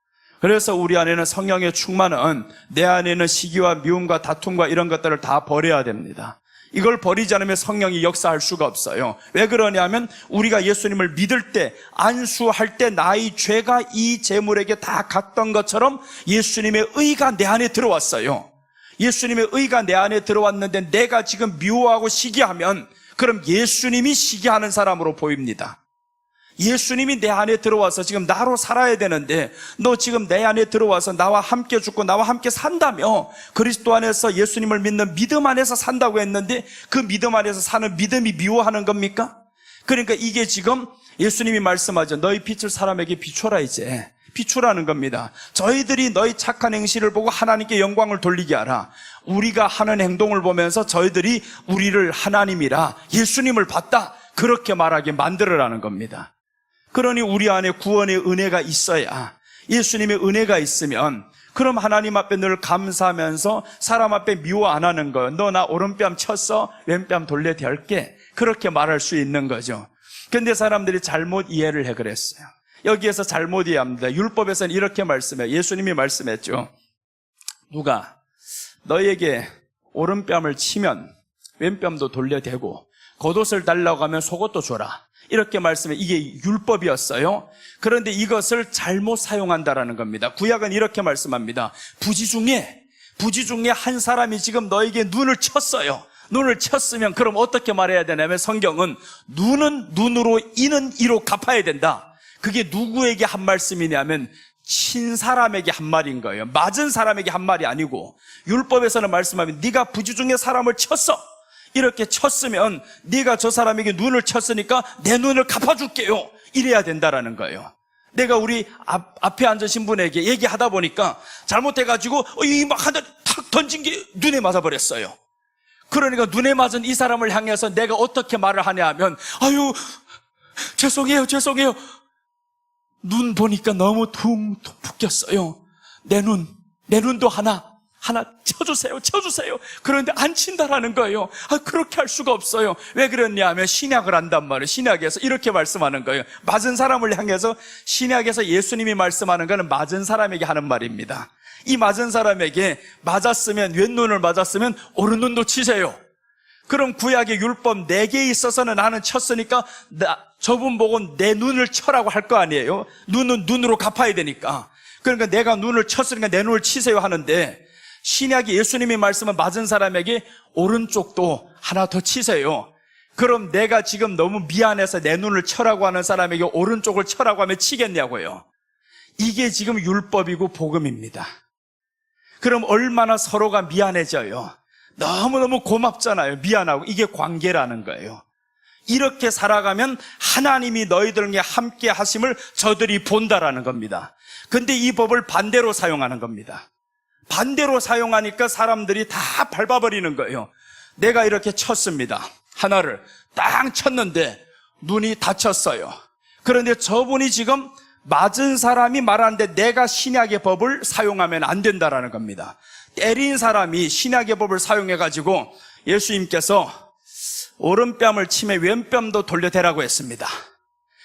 그래서 우리 안에는 성령의 충만은 내 안에는 시기와 미움과 다툼과 이런 것들을 다 버려야 됩니다. 이걸 버리지 않으면 성령이 역사할 수가 없어요. 왜 그러냐면 우리가 예수님을 믿을 때, 안수할 때 나의 죄가 이 재물에게 다 갔던 것처럼 예수님의 의가 내 안에 들어왔어요. 예수님의 의가 내 안에 들어왔는데 내가 지금 미워하고 시기하면 그럼 예수님이 시기하는 사람으로 보입니다. 예수님이 내 안에 들어와서 지금 나로 살아야 되는데 너 지금 내 안에 들어와서 나와 함께 죽고 나와 함께 산다며, 그리스도 안에서 예수님을 믿는 믿음 안에서 산다고 했는데 그 믿음 안에서 사는 믿음이 미워하는 겁니까? 그러니까 이게 지금 예수님이 말씀하죠. 너희 빛을 사람에게 비춰라. 이제 비추라는 겁니다. 저희들이 너희 착한 행실을 보고 하나님께 영광을 돌리게 하라. 우리가 하는 행동을 보면서 저희들이 우리를 하나님이라 예수님을 봤다 그렇게 말하게 만들어라는 겁니다. 그러니 우리 안에 구원의 은혜가 있어야, 예수님의 은혜가 있으면 그럼 하나님 앞에 늘 감사하면서 사람 앞에 미워 안 하는 거예요. 너 나 오른뺨 쳤어? 왼뺨 돌려 댈게. 그렇게 말할 수 있는 거죠. 근데 사람들이 잘못 이해를 해 그랬어요. 여기에서 잘못 이해합니다. 율법에서는 이렇게 말씀해요. 예수님이 말씀했죠. 누가 너에게 오른뺨을 치면 왼뺨도 돌려대고 겉옷을 달라고 하면 속옷도 줘라. 이렇게 말씀해. 이게 율법이었어요. 그런데 이것을 잘못 사용한다라는 겁니다. 구약은 이렇게 말씀합니다. 부지 중에 한 사람이 지금 너에게 눈을 쳤어요. 눈을 쳤으면 그럼 어떻게 말해야 되냐면 성경은 눈은 눈으로 이는 이로 갚아야 된다. 그게 누구에게 한 말씀이냐면 친 사람에게 한 말인 거예요. 맞은 사람에게 한 말이 아니고, 율법에서는 말씀하면 네가 부지 중에 사람을 쳤어. 이렇게 쳤으면 네가 저 사람에게 눈을 쳤으니까 내 눈을 갚아줄게요. 이래야 된다라는 거예요. 내가 우리 앞에 앉으신 분에게 얘기하다 보니까 잘못해가지고 이 막 하늘 탁 던진 게 눈에 맞아버렸어요. 그러니까 눈에 맞은 이 사람을 향해서 내가 어떻게 말을 하냐 하면 아유 죄송해요. 눈 보니까 너무 퉁퉁 붓겠어요. 내 눈도 하나 쳐주세요. 그런데 안 친다라는 거예요. 그렇게 할 수가 없어요. 왜 그랬냐 하면 신약을 한단 말이에요. 신약에서 이렇게 말씀하는 거예요. 맞은 사람을 향해서, 신약에서 예수님이 말씀하는 거는 맞은 사람에게 하는 말입니다. 이 맞은 사람에게 맞았으면, 왼눈을 맞았으면 오른눈도 치세요. 그럼 구약의 율법 4개에 있어서는 나는 쳤으니까 저분 보고 내 눈을 쳐라고 할 거 아니에요. 눈은 눈으로 갚아야 되니까. 그러니까 내가 눈을 쳤으니까 내 눈을 치세요 하는데, 신약이 예수님이 말씀은 맞은 사람에게 오른쪽도 하나 더 치세요. 그럼 내가 지금 너무 미안해서 내 눈을 쳐라고 하는 사람에게 오른쪽을 쳐라고 하면 치겠냐고요. 이게 지금 율법이고 복음입니다. 그럼 얼마나 서로가 미안해져요. 너무너무 고맙잖아요. 미안하고. 이게 관계라는 거예요. 이렇게 살아가면 하나님이 너희들에게 함께 하심을 저들이 본다라는 겁니다. 근데 이 법을 반대로 사용하는 겁니다. 반대로 사용하니까 사람들이 다 밟아버리는 거예요. 내가 이렇게 쳤습니다. 하나를 딱 쳤는데 눈이 다쳤어요. 그런데 저분이 지금 맞은 사람이 말하는데 내가 신약의 법을 사용하면 안 된다라는 겁니다. 때린 사람이 신약의 법을 사용해가지고 예수님께서 오른뺨을 치면 왼뺨도 돌려대라고 했습니다.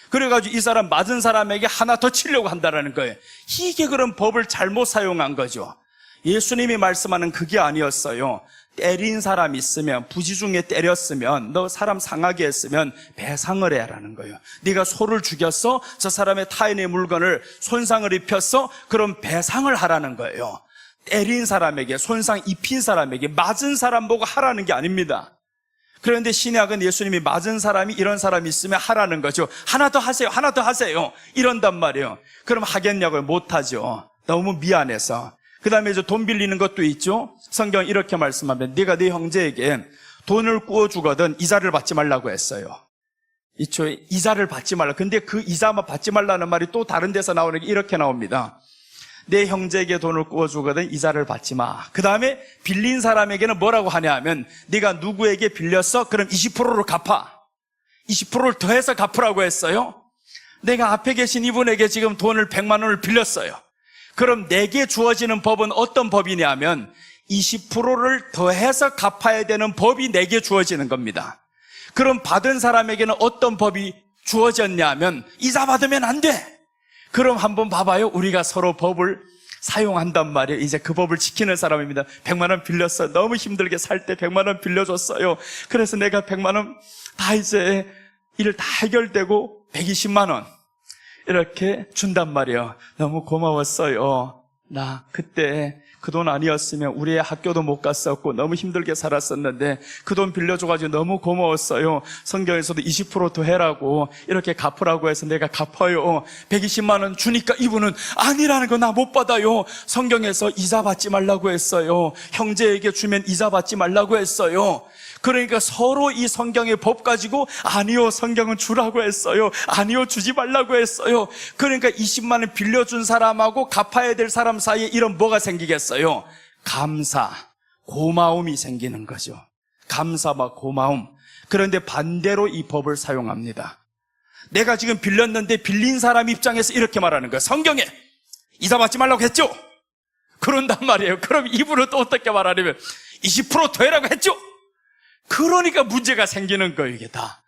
그래가지고 이 사람 맞은 사람에게 하나 더 치려고 한다는 거예요. 이게 그런 법을 잘못 사용한 거죠. 예수님이 말씀하는 그게 아니었어요. 때린 사람 있으면, 부지 중에 때렸으면, 너 사람 상하게 했으면 배상을 해라는 거예요. 네가 소를 죽였어? 저 사람의 타인의 물건을 손상을 입혔어? 그럼 배상을 하라는 거예요. 때린 사람에게, 손상 입힌 사람에게, 맞은 사람 보고 하라는 게 아닙니다. 그런데 신약은 예수님이 맞은 사람이 이런 사람이 있으면 하라는 거죠. 하나 더 하세요. 이런단 말이에요. 그럼 하겠냐고요? 못하죠. 너무 미안해서. 그 다음에 이제 돈 빌리는 것도 있죠. 성경 이렇게 말씀하면 네가 네 형제에게 돈을 구워주거든 이자를 받지 말라고 했어요. 이초에 이자를 받지 말라. 근데 그 이자만 받지 말라는 말이 또 다른 데서 나오는 게 이렇게 나옵니다. 내 형제에게 돈을 구워주거든 이자를 받지 마. 그 다음에 빌린 사람에게는 뭐라고 하냐 하면 네가 누구에게 빌렸어? 그럼 20%를 갚아. 20%를 더해서 갚으라고 했어요. 내가 앞에 계신 이분에게 지금 돈을 100만 원을 빌렸어요. 그럼 내게 주어지는 법은 어떤 법이냐 하면 20%를 더해서 갚아야 되는 법이 내게 주어지는 겁니다. 그럼 받은 사람에게는 어떤 법이 주어졌냐 하면 이자 받으면 안 돼. 그럼 한번 봐봐요. 우리가 서로 법을 사용한단 말이에요. 이제 그 법을 지키는 사람입니다. 100만 원 빌렸어요. 너무 힘들게 살 때 100만 원 빌려줬어요. 그래서 내가 100만 원 다 이제 일 다 해결되고 120만 원 이렇게 준단 말이에요. 너무 고마웠어요. 나 그때 그 돈 아니었으면 우리 학교도 못 갔었고 너무 힘들게 살았었는데 그 돈 빌려줘가지고 너무 고마웠어요. 성경에서도 20% 더 해라고 이렇게 갚으라고 해서 내가 갚아요. 120만 원 주니까 이분은 아니라는 거 나 못 받아요. 성경에서 이자 받지 말라고 했어요. 형제에게 주면 이자 받지 말라고 했어요. 그러니까 서로 이 성경의 법 가지고 아니요 성경은 주라고 했어요. 아니요 주지 말라고 했어요. 그러니까 20만 원 빌려준 사람하고 갚아야 될 사람 사이에 이런 뭐가 생기겠어요? 감사, 고마움이 생기는 거죠. 감사와 고마움. 그런데 반대로 이 법을 사용합니다. 내가 지금 빌렸는데 빌린 사람 입장에서 이렇게 말하는 거예요. 성경에 이자 받지 말라고 했죠? 그런단 말이에요. 그럼 이분은 또 어떻게 말하냐면 20% 더 해라고 했죠? 그러니까 문제가 생기는 거예요, 이게 다.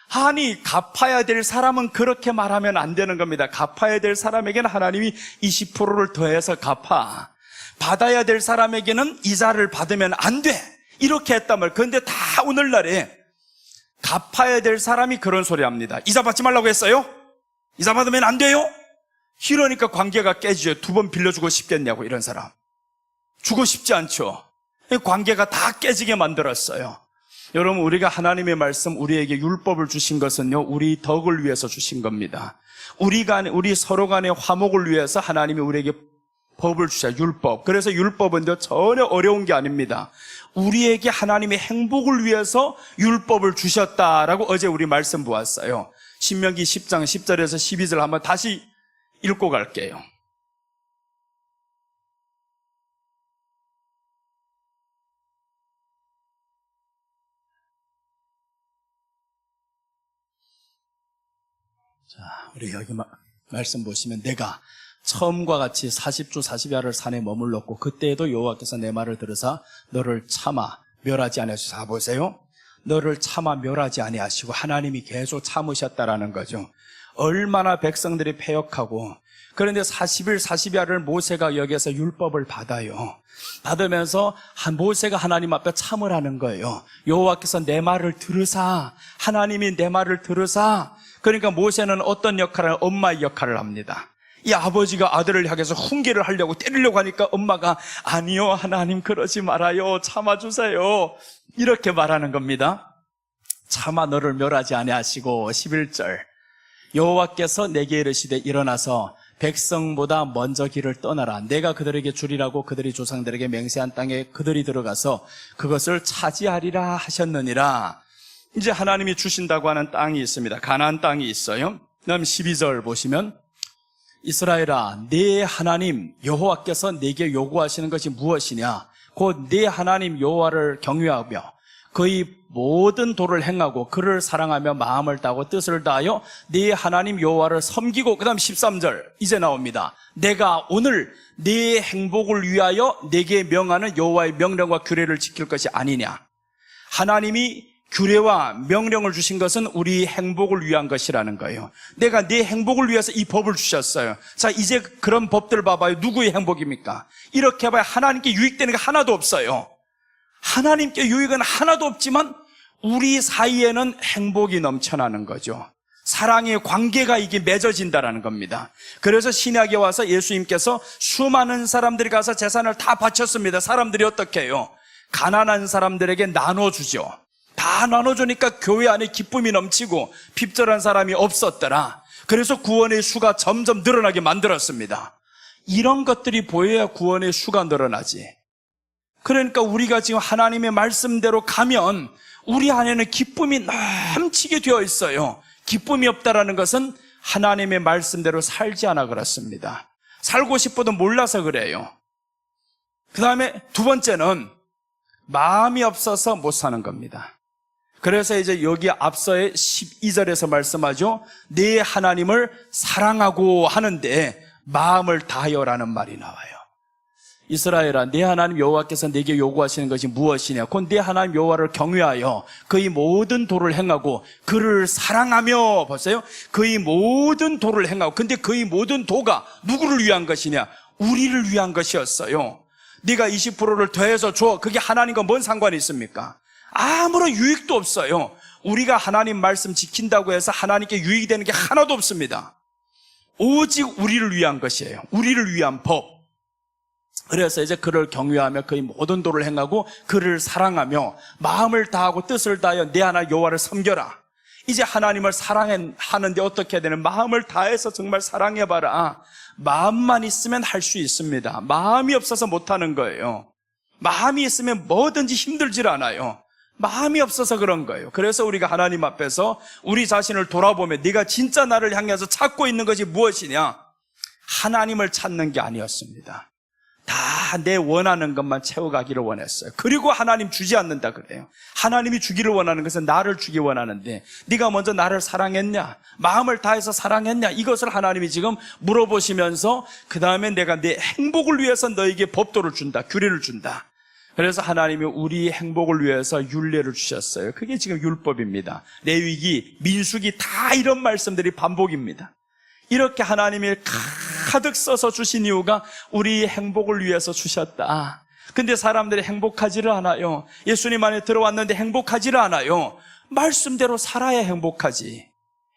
아니, 갚아야 될 사람은 그렇게 말하면 안 되는 겁니다. 갚아야 될 사람에게는 하나님이 20%를 더해서 갚아. 받아야 될 사람에게는 이자를 받으면 안 돼. 이렇게 했단 말이에요. 그런데 다 오늘날에 갚아야 될 사람이 그런 소리 합니다. 이자 받지 말라고 했어요? 이자 받으면 안 돼요? 이러니까 관계가 깨지죠. 2번 빌려주고 싶겠냐고, 이런 사람. 주고 싶지 않죠. 관계가 다 깨지게 만들었어요. 여러분, 우리가 하나님의 말씀, 우리에게 율법을 주신 것은요, 우리 덕을 위해서 주신 겁니다. 우리 서로 간의 화목을 위해서 하나님이 우리에게 법을 주셔요. 율법. 그래서 율법은 전혀 어려운 게 아닙니다. 우리에게 하나님의 행복을 위해서 율법을 주셨다라고 어제 우리 말씀 보았어요. 신명기 10장 10절에서 12절 한번 다시 읽고 갈게요. 자, 우리 여기 말씀 보시면 내가 처음과 같이 40주 40야를 산에 머물렀고 그때에도 여호와께서 내 말을 들으사 너를 참아 멸하지 아니하시고, 자 보세요. 너를 참아 멸하지 아니하시고 하나님이 계속 참으셨다라는 거죠. 얼마나 백성들이 패역하고, 그런데 40일 40야를 모세가 여기에서 율법을 받아요. 받으면서 모세가 하나님 앞에 참으라는 거예요. 여호와께서 내 말을 들으사, 하나님이 내 말을 들으사. 그러니까 모세는 어떤 역할을, 엄마의 역할을 합니다. 이 아버지가 아들을 향해서 훈계를 하려고 때리려고 하니까 엄마가 아니요 하나님 그러지 말아요, 참아주세요, 이렇게 말하는 겁니다. 차마 너를 멸하지 아니하시고 11절 여호와께서 내게 이르시되 일어나서 백성보다 먼저 길을 떠나라. 내가 그들에게 주리라고 그들이 조상들에게 맹세한 땅에 그들이 들어가서 그것을 차지하리라 하셨느니라. 이제 하나님이 주신다고 하는 땅이 있습니다. 가나안 땅이 있어요. 그다음 12절 보시면 이스라엘아 네 하나님 여호와께서 내게 요구하시는 것이 무엇이냐? 곧 네 하나님 여호와를 경외하며 그의 모든 도를 행하고 그를 사랑하며 마음을 다하고 뜻을 다하여 네 하나님 여호와를 섬기고, 그 다음 13절 이제 나옵니다. 내가 오늘 네 행복을 위하여 내게 명하는 여호와의 명령과 규례를 지킬 것이 아니냐. 하나님이 규례와 명령을 주신 것은 우리 행복을 위한 것이라는 거예요. 내가 네 행복을 위해서 이 법을 주셨어요. 자, 이제 그런 법들 봐봐요. 누구의 행복입니까? 이렇게 봐야 하나님께 유익되는 게 하나도 없어요. 하나님께 유익은 하나도 없지만 우리 사이에는 행복이 넘쳐나는 거죠. 사랑의 관계가 이게 맺어진다라는 겁니다. 그래서 신약에 와서 예수님께서 수많은 사람들이 가서 재산을 다 바쳤습니다. 사람들이 어떻게 해요? 가난한 사람들에게 나눠주죠. 다 나눠주니까 교회 안에 기쁨이 넘치고 핍절한 사람이 없었더라. 그래서 구원의 수가 점점 늘어나게 만들었습니다. 이런 것들이 보여야 구원의 수가 늘어나지. 그러니까 우리가 지금 하나님의 말씀대로 가면 우리 안에는 기쁨이 넘치게 되어 있어요. 기쁨이 없다라는 것은 하나님의 말씀대로 살지 않아 그렇습니다. 살고 싶어도 몰라서 그래요. 그 다음에 두 번째는 마음이 없어서 못 사는 겁니다. 그래서 이제 여기 앞서의 12절에서 말씀하죠. 네 하나님을 사랑하고 하는데 마음을 다하여라는 말이 나와요. 이스라엘아 네 하나님 여호와께서 내게 요구하시는 것이 무엇이냐? 곧 네 하나님 여호와를 경외하여 그의 모든 도를 행하고 그를 사랑하며, 보세요, 그의 모든 도를 행하고. 근데 그의 모든 도가 누구를 위한 것이냐? 우리를 위한 것이었어요. 네가 20%를 더해서 줘. 그게 하나님과 뭔 상관이 있습니까? 아무런 유익도 없어요. 우리가 하나님 말씀 지킨다고 해서 하나님께 유익이 되는 게 하나도 없습니다. 오직 우리를 위한 것이에요. 우리를 위한 법. 그래서 이제 그를 경외하며 그의 모든 도를 행하고 그를 사랑하며 마음을 다하고 뜻을 다하여 내 하나님 여호와를 섬겨라. 이제 하나님을 사랑하는데 어떻게 해야 되는? 마음을 다해서 정말 사랑해봐라. 마음만 있으면 할 수 있습니다. 마음이 없어서 못하는 거예요. 마음이 있으면 뭐든지 힘들질 않아요. 마음이 없어서 그런 거예요. 그래서 우리가 하나님 앞에서 우리 자신을 돌아보면 네가 진짜 나를 향해서 찾고 있는 것이 무엇이냐? 하나님을 찾는 게 아니었습니다. 다 내 원하는 것만 채워가기를 원했어요. 그리고 하나님 주지 않는다 그래요. 하나님이 주기를 원하는 것은 나를 주기 원하는데 네가 먼저 나를 사랑했냐? 마음을 다해서 사랑했냐? 이것을 하나님이 지금 물어보시면서 그 다음에 내가 내 행복을 위해서 너에게 법도를 준다, 규례를 준다. 그래서 하나님이 우리 행복을 위해서 율례를 주셨어요. 그게 지금 율법입니다. 레위기, 민수기 다 이런 말씀들이 반복입니다. 이렇게 하나님이 가득 써서 주신 이유가 우리 행복을 위해서 주셨다. 근데 사람들이 행복하지를 않아요. 예수님 안에 들어왔는데 행복하지를 않아요. 말씀대로 살아야 행복하지.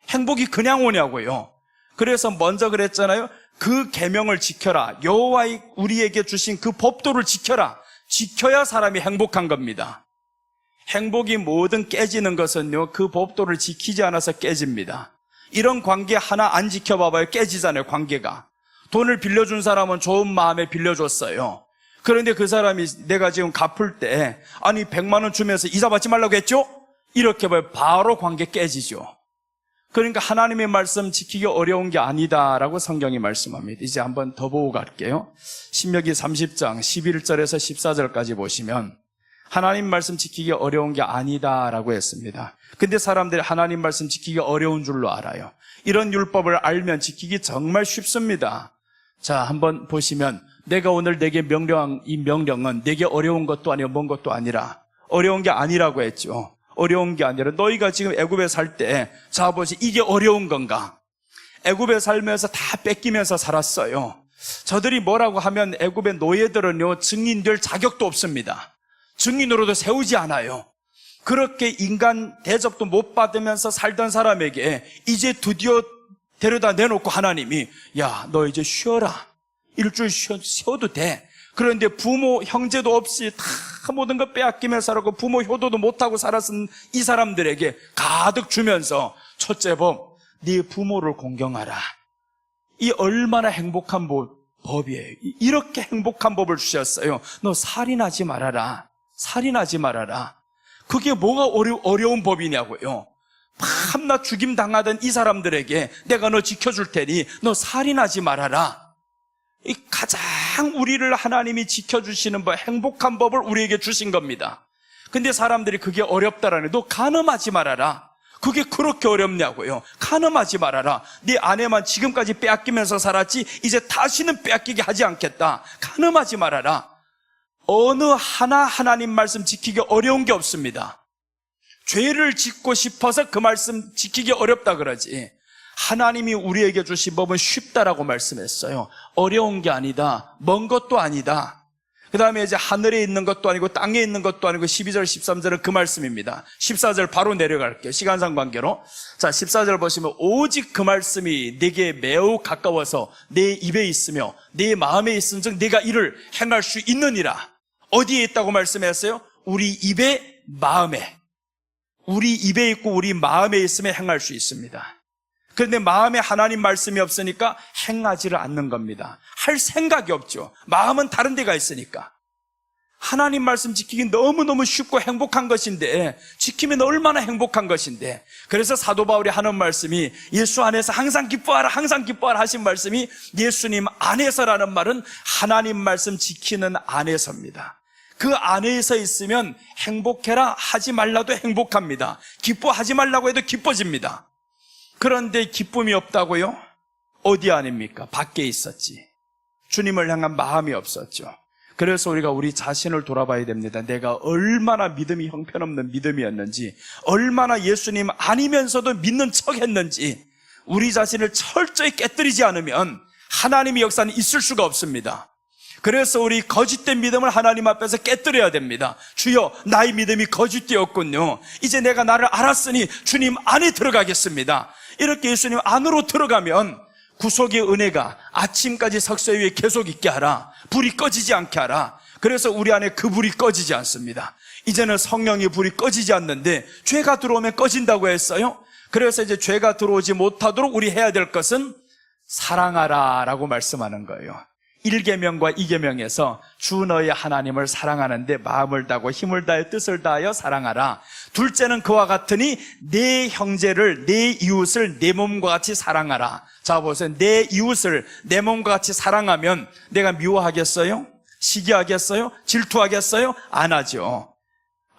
행복이 그냥 오냐고요. 그래서 먼저 그랬잖아요. 그 계명을 지켜라. 여호와의 우리에게 주신 그 법도를 지켜라. 지켜야 사람이 행복한 겁니다. 행복이 뭐든 깨지는 것은요, 그 법도를 지키지 않아서 깨집니다. 이런 관계 하나 안 지켜봐봐요. 깨지잖아요, 관계가. 돈을 빌려준 사람은 좋은 마음에 빌려줬어요. 그런데 그 사람이 내가 지금 갚을 때 아니 100만 원 주면서 이자 받지 말라고 했죠? 이렇게 봐요. 바로 관계 깨지죠. 그러니까 하나님의 말씀 지키기 어려운 게 아니다라고 성경이 말씀합니다. 이제 한번 더 보고 갈게요. 신명기 30장 11절에서 14절까지 보시면 하나님 말씀 지키기 어려운 게 아니다라고 했습니다. 근데 사람들이 하나님 말씀 지키기 어려운 줄로 알아요. 이런 율법을 알면 지키기 정말 쉽습니다. 자, 한번 보시면 내가 오늘 내게 명령한 이 명령은 내게 어려운 것도 아니고 먼 것도 아니라, 어려운 게 아니라고 했죠. 어려운 게 아니라 너희가 지금 애굽에 살 때, 자 보시, 이게 어려운 건가? 애굽에 살면서 다 뺏기면서 살았어요. 저들이 뭐라고 하면 애굽의 노예들은요, 증인될 자격도 없습니다. 증인으로도 세우지 않아요. 그렇게 인간 대접도 못 받으면서 살던 사람에게 이제 드디어 데려다 내놓고 하나님이, 야, 너 이제 쉬어라. 일주일 쉬어도 돼. 그런데 부모, 형제도 없이 다 모든 걸 빼앗기며 살았고 부모 효도도 못하고 살았은 이 사람들에게 가득 주면서, 첫째 법, 네 부모를 공경하라. 이 얼마나 행복한 법이에요. 이렇게 행복한 법을 주셨어요. 너 살인하지 말아라. 살인하지 말아라. 그게 뭐가 어려운 법이냐고요. 밤낮 죽임 당하던 이 사람들에게 내가 너 지켜줄 테니 너 살인하지 말아라. 이 가장 우리를 하나님이 지켜주시는 법, 행복한 법을 우리에게 주신 겁니다. 근데 사람들이 그게 어렵다라네. 너 간음하지 말아라. 그게 그렇게 어렵냐고요. 간음하지 말아라. 네 아내만 지금까지 빼앗기면서 살았지 이제 다시는 빼앗기게 하지 않겠다. 간음하지 말아라. 어느 하나 하나님 말씀 지키기 어려운 게 없습니다. 죄를 짓고 싶어서 그 말씀 지키기 어렵다 그러지, 하나님이 우리에게 주신 법은 쉽다라고 말씀했어요. 어려운 게 아니다. 먼 것도 아니다. 그 다음에 이제 하늘에 있는 것도 아니고 땅에 있는 것도 아니고 12절 13절은 그 말씀입니다. 14절 바로 내려갈게요. 시간상 관계로. 자, 14절 보시면 오직 그 말씀이 내게 매우 가까워서 내 입에 있으며 내 마음에 있은즉 내가 이를 행할 수 있느니라. 어디에 있다고 말씀했어요? 우리 입에, 마음에. 우리 입에 있고 우리 마음에 있으면 행할 수 있습니다. 그런데 마음에 하나님 말씀이 없으니까 행하지를 않는 겁니다. 할 생각이 없죠. 마음은 다른 데가 있으니까. 하나님 말씀 지키기 너무너무 쉽고 행복한 것인데, 지키면 얼마나 행복한 것인데, 그래서 사도 바울이 하는 말씀이 예수 안에서 항상 기뻐하라, 항상 기뻐하라 하신 말씀이 예수님 안에서라는 말은 하나님 말씀 지키는 안에서입니다. 그 안에서 있으면 행복해라 하지 말라도 행복합니다. 기뻐하지 말라고 해도 기뻐집니다. 그런데 기쁨이 없다고요? 어디 아닙니까? 밖에 있었지. 주님을 향한 마음이 없었죠. 그래서 우리가 우리 자신을 돌아봐야 됩니다. 내가 얼마나 믿음이 형편없는 믿음이었는지, 얼마나 예수님 아니면서도 믿는 척 했는지, 우리 자신을 철저히 깨뜨리지 않으면 하나님의 역사는 있을 수가 없습니다. 그래서 우리 거짓된 믿음을 하나님 앞에서 깨뜨려야 됩니다. 주여, 나의 믿음이 거짓되었군요. 이제 내가 나를 알았으니 주님 안에 들어가겠습니다. 이렇게 예수님 안으로 들어가면 구속의 은혜가 아침까지 석쇠 위에 계속 있게 하라. 불이 꺼지지 않게 하라. 그래서 우리 안에 그 불이 꺼지지 않습니다. 이제는 성령의 불이 꺼지지 않는데 죄가 들어오면 꺼진다고 했어요. 그래서 이제 죄가 들어오지 못하도록 우리 해야 될 것은 사랑하라 라고 말씀하는 거예요. 1계명과 2계명에서 주 너의 하나님을 사랑하는데 마음을 다하고 힘을 다하여 뜻을 다하여 사랑하라. 둘째는 그와 같으니 내 형제를, 내 이웃을 내 몸과 같이 사랑하라. 자 보세요. 내 이웃을 내 몸과 같이 사랑하면 내가 미워하겠어요? 시기하겠어요? 질투하겠어요? 안 하죠.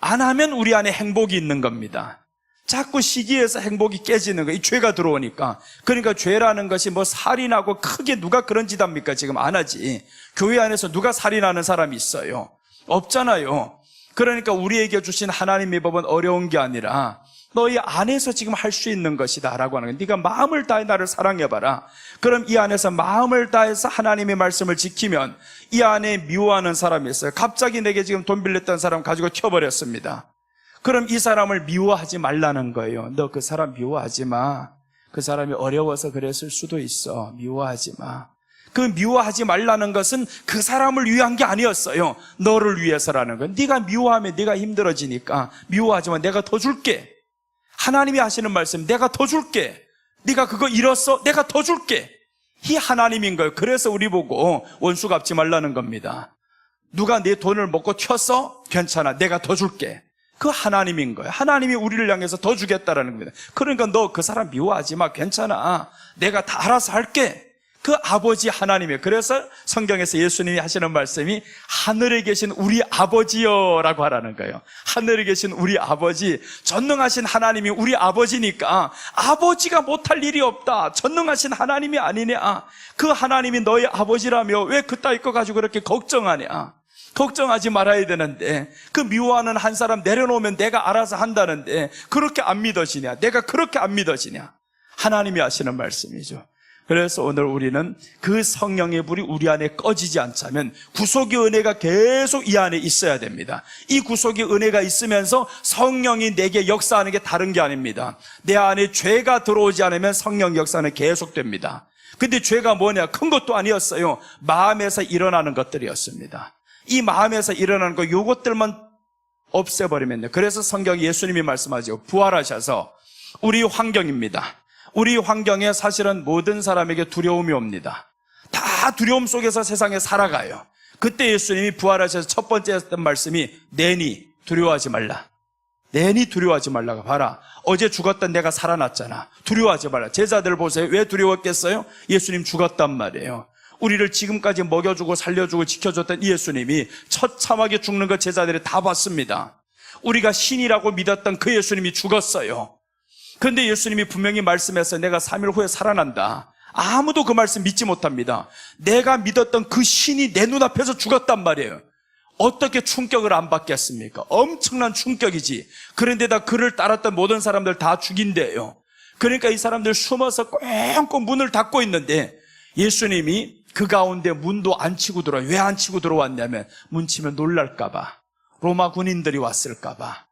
안 하면 우리 안에 행복이 있는 겁니다. 자꾸 시기해서 행복이 깨지는 거예요. 이 죄가 들어오니까. 그러니까 죄라는 것이 뭐 살인하고 크게 누가 그런 짓 합니까? 지금 안 하지. 교회 안에서 누가 살인하는 사람이 있어요? 없잖아요. 그러니까 우리에게 주신 하나님의 법은 어려운 게 아니라 너희 안에서 지금 할 수 있는 것이다 라고 하는 거예요. 네가 마음을 다해 나를 사랑해봐라. 그럼 이 안에서 마음을 다해서 하나님의 말씀을 지키면 이 안에 미워하는 사람이 있어요. 갑자기 내게 지금 돈 빌렸던 사람 가지고 튀어버렸습니다. 그럼 이 사람을 미워하지 말라는 거예요. 너 그 사람 미워하지 마. 그 사람이 어려워서 그랬을 수도 있어. 미워하지 마. 그 미워하지 말라는 것은 그 사람을 위한 게 아니었어요. 너를 위해서라는 거예요. 네가 미워하면 네가 힘들어지니까 미워하지 마. 내가 더 줄게. 하나님이 하시는 말씀, 내가 더 줄게. 네가 그거 잃었어? 내가 더 줄게. 이 하나님인 거예요. 그래서 우리 보고 원수 갚지 말라는 겁니다. 누가 내 돈을 먹고 튀었어? 괜찮아. 내가 더 줄게. 그 하나님인 거예요. 하나님이 우리를 향해서 더 주겠다라는 겁니다. 그러니까 너 그 사람 미워하지 마. 괜찮아. 내가 다 알아서 할게. 그 아버지 하나님이에요. 그래서 성경에서 예수님이 하시는 말씀이 하늘에 계신 우리 아버지여라고 하라는 거예요. 하늘에 계신 우리 아버지, 전능하신 하나님이 우리 아버지니까 아버지가 못할 일이 없다. 전능하신 하나님이 아니냐. 그 하나님이 너의 아버지라며 왜 그따위 거 가지고 그렇게 걱정하냐. 걱정하지 말아야 되는데, 그 미워하는 한 사람 내려놓으면 내가 알아서 한다는데 그렇게 안 믿어지냐. 내가 그렇게 안 믿어지냐. 하나님이 하시는 말씀이죠. 그래서 오늘 우리는 그 성령의 불이 우리 안에 꺼지지 않자면 구속의 은혜가 계속 이 안에 있어야 됩니다. 이 구속의 은혜가 있으면서 성령이 내게 역사하는 게 다른 게 아닙니다. 내 안에 죄가 들어오지 않으면 성령 역사는 계속됩니다. 근데 죄가 뭐냐? 큰 것도 아니었어요. 마음에서 일어나는 것들이었습니다. 이 마음에서 일어나는 거, 요것들만 없애버리면요. 그래서 성경 예수님이 말씀하죠. 부활하셔서 우리 환경입니다. 우리 환경에 사실은 모든 사람에게 두려움이 옵니다. 다 두려움 속에서 세상에 살아가요. 그때 예수님이 부활하셔서 첫 번째 했던 말씀이 내니 두려워하지 말라. 내니 두려워하지 말라고. 봐라, 어제 죽었던 내가 살아났잖아. 두려워하지 말라. 제자들 보세요. 왜 두려웠겠어요? 예수님 죽었단 말이에요. 우리를 지금까지 먹여주고 살려주고 지켜줬던 이 예수님이 처참하게 죽는 것 제자들이 다 봤습니다. 우리가 신이라고 믿었던 그 예수님이 죽었어요. 그런데 예수님이 분명히 말씀해서 내가 3일 후에 살아난다. 아무도 그 말씀 믿지 못합니다. 내가 믿었던 그 신이 내 눈앞에서 죽었단 말이에요. 어떻게 충격을 안 받겠습니까? 엄청난 충격이지. 그런데다 그를 따랐던 모든 사람들 다 죽인대요. 그러니까 이 사람들 숨어서 꽁꽁 문을 닫고 있는데 예수님이 그 가운데 문도 안 치고 들어와요. 왜 안 치고 들어왔냐면 문 치면 놀랄까봐, 로마 군인들이 왔을까봐.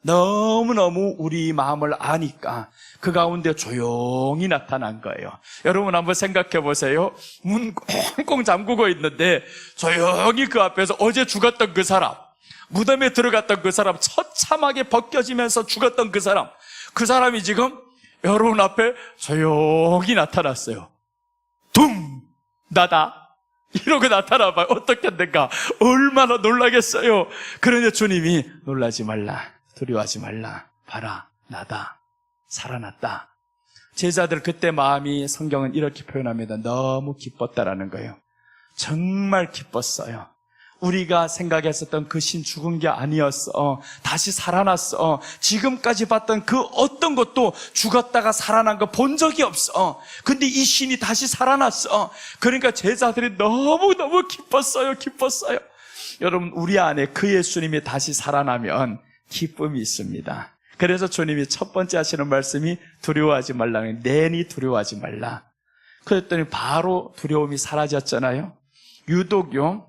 너무너무 우리 마음을 아니까 그 가운데 조용히 나타난 거예요. 여러분 한번 생각해 보세요. 문 꽁꽁 잠그고 있는데 조용히 그 앞에서 어제 죽었던 그 사람, 무덤에 들어갔던 그 사람, 처참하게 벗겨지면서 죽었던 그 사람이 지금 여러분 앞에 조용히 나타났어요. 둥! 나다. 이러고 나타나봐요. 어떻겠는가? 얼마나 놀라겠어요. 그런데 주님이 놀라지 말라, 두려워하지 말라, 봐라, 나다, 살아났다. 제자들 그때 마음이 성경은 이렇게 표현합니다. 너무 기뻤다라는 거예요. 정말 기뻤어요. 우리가 생각했었던 그 신 죽은 게 아니었어. 다시 살아났어. 지금까지 봤던 그 어떤 것도 죽었다가 살아난 거 본 적이 없어. 근데 이 신이 다시 살아났어. 그러니까 제자들이 너무너무 기뻤어요. 여러분, 우리 안에 그 예수님이 다시 살아나면 기쁨이 있습니다. 그래서 주님이 첫 번째 하시는 말씀이 두려워하지 말라는, 내니 두려워하지 말라. 그랬더니 바로 두려움이 사라졌잖아요. 유독요,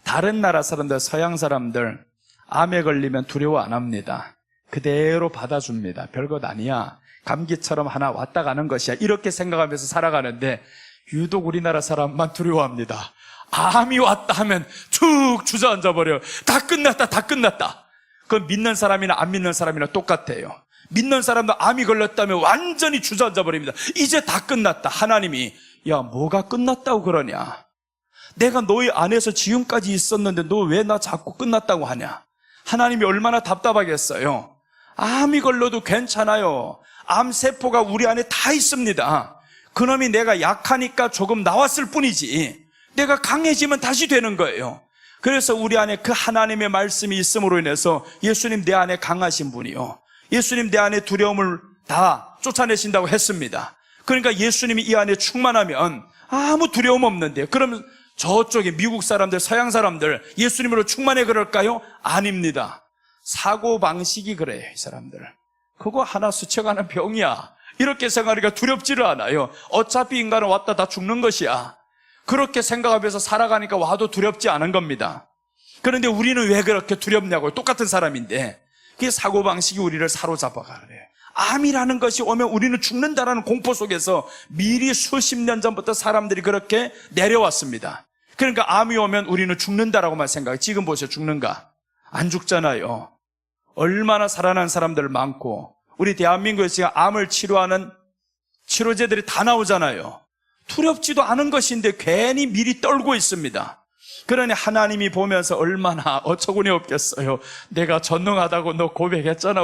다른 나라 사람들, 서양 사람들 암에 걸리면 두려워 안 합니다. 그대로 받아줍니다. 별것 아니야. 감기처럼 하나 왔다 가는 것이야. 이렇게 생각하면서 살아가는데 유독 우리나라 사람만 두려워합니다. 암이 왔다 하면 쭉 주저앉아 버려요. 다 끝났다. 그건 믿는 사람이나 안 믿는 사람이나 똑같아요. 믿는 사람도 암이 걸렸다면 완전히 주저앉아 버립니다. 이제 다 끝났다. 하나님이, 야, 뭐가 끝났다고 그러냐? 내가 너희 안에서 지금까지 있었는데 너 왜 나 자꾸 끝났다고 하냐? 하나님이 얼마나 답답하겠어요. 암이 걸려도 괜찮아요. 암세포가 우리 안에 다 있습니다. 그놈이 내가 약하니까 조금 나왔을 뿐이지, 내가 강해지면 다시 되는 거예요. 그래서 우리 안에 그 하나님의 말씀이 있음으로 인해서 예수님 내 안에 강하신 분이요, 예수님 내 안에 두려움을 다 쫓아내신다고 했습니다. 그러니까 예수님이 이 안에 충만하면 아무 두려움 없는데요. 그러면 저쪽에 미국 사람들, 서양 사람들 예수님으로 충만해 그럴까요? 아닙니다. 사고방식이 그래요. 이 사람들 그거 하나 스쳐가는 병이야, 이렇게 생각하니까 두렵지를 않아요. 어차피 인간은 왔다 다 죽는 것이야. 그렇게 생각하면서 살아가니까 와도 두렵지 않은 겁니다. 그런데 우리는 왜 그렇게 두렵냐고요? 똑같은 사람인데. 그게 사고방식이 우리를 사로잡아가래요. 암이라는 것이 오면 우리는 죽는다라는 공포 속에서 미리 수십 년 전부터 사람들이 그렇게 내려왔습니다. 그러니까 암이 오면 우리는 죽는다라고만 생각해요. 지금 보세요. 죽는가? 안 죽잖아요. 얼마나 살아난 사람들 많고, 우리 대한민국에서 지금 암을 치료하는 치료제들이 다 나오잖아요. 두렵지도 않은 것인데 괜히 미리 떨고 있습니다. 그러니 하나님이 보면서 얼마나 어처구니 없겠어요. 내가 전능하다고 너 고백했잖아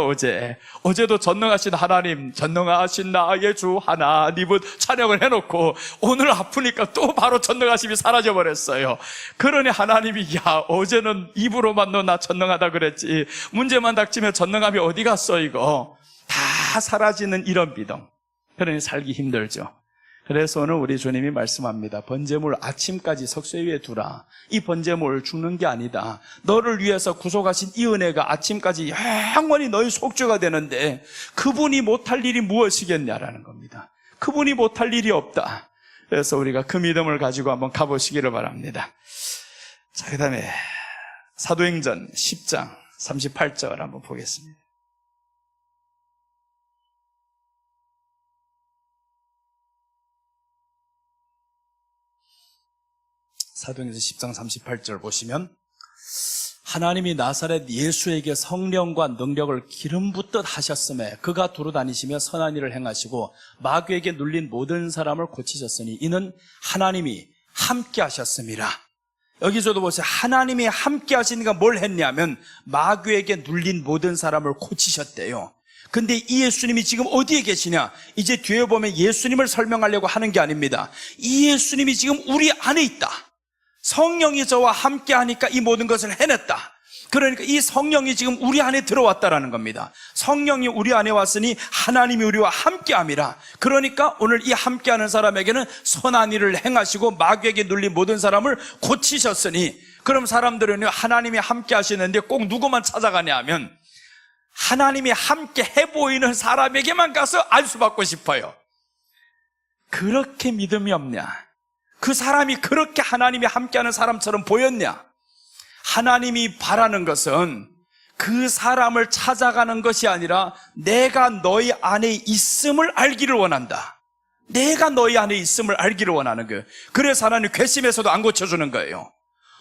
어제도 전능하신 하나님, 전능하신 나의 주 하나님은 찬양을 해놓고 오늘 아프니까 또 바로 전능하심이 사라져버렸어요. 그러니 하나님이 야 어제는 입으로만 너 나 전능하다 그랬지 문제만 닥치면 전능함이 어디 갔어 이거 다 사라지는 이런 믿음. 그러니 살기 힘들죠. 그래서 오늘 우리 주님이 말씀합니다. 번제물 아침까지 석쇠 위에 두라. 이 번제물 죽는 게 아니다. 너를 위해서 구속하신 이 은혜가 아침까지 영원히 너의 속죄가 되는데 그분이 못할 일이 무엇이겠냐라는 겁니다. 그분이 못할 일이 없다. 그래서 우리가 그 믿음을 가지고 한번 가보시기를 바랍니다. 자, 그 다음에 사도행전 10장 38절 한번 보겠습니다. 사도행전 10장 38절 보시면 하나님이 나사렛 예수에게 성령과 능력을 기름 붓듯 하셨음에 그가 두루다니시며 선한 일을 행하시고 마귀에게 눌린 모든 사람을 고치셨으니 이는 하나님이 함께 하셨습니다. 여기서도 보세요. 하나님이 함께 하시니까 뭘 했냐면 마귀에게 눌린 모든 사람을 고치셨대요. 근데 이 예수님이 지금 어디에 계시냐? 이제 뒤에 보면 예수님을 설명하려고 하는 게 아닙니다. 이 예수님이 지금 우리 안에 있다. 성령이 저와 함께 하니까 이 모든 것을 해냈다. 그러니까 이 성령이 지금 우리 안에 들어왔다라는 겁니다. 성령이 우리 안에 왔으니 하나님이 우리와 함께함이라. 그러니까 오늘 이 함께하는 사람에게는 선한 일을 행하시고 마귀에게 눌린 모든 사람을 고치셨으니 그럼 사람들은 하나님이 함께 하시는데 꼭 누구만 찾아가냐 하면 하나님이 함께 해보이는 사람에게만 가서 안수받고 싶어요. 그렇게 믿음이 없냐? 그 사람이 그렇게 하나님이 함께하는 사람처럼 보였냐? 하나님이 바라는 것은 그 사람을 찾아가는 것이 아니라 내가 너희 안에 있음을 알기를 원한다. 내가 너희 안에 있음을 알기를 원하는 거예요. 그래서 하나님 괘씸해서도 안 고쳐주는 거예요.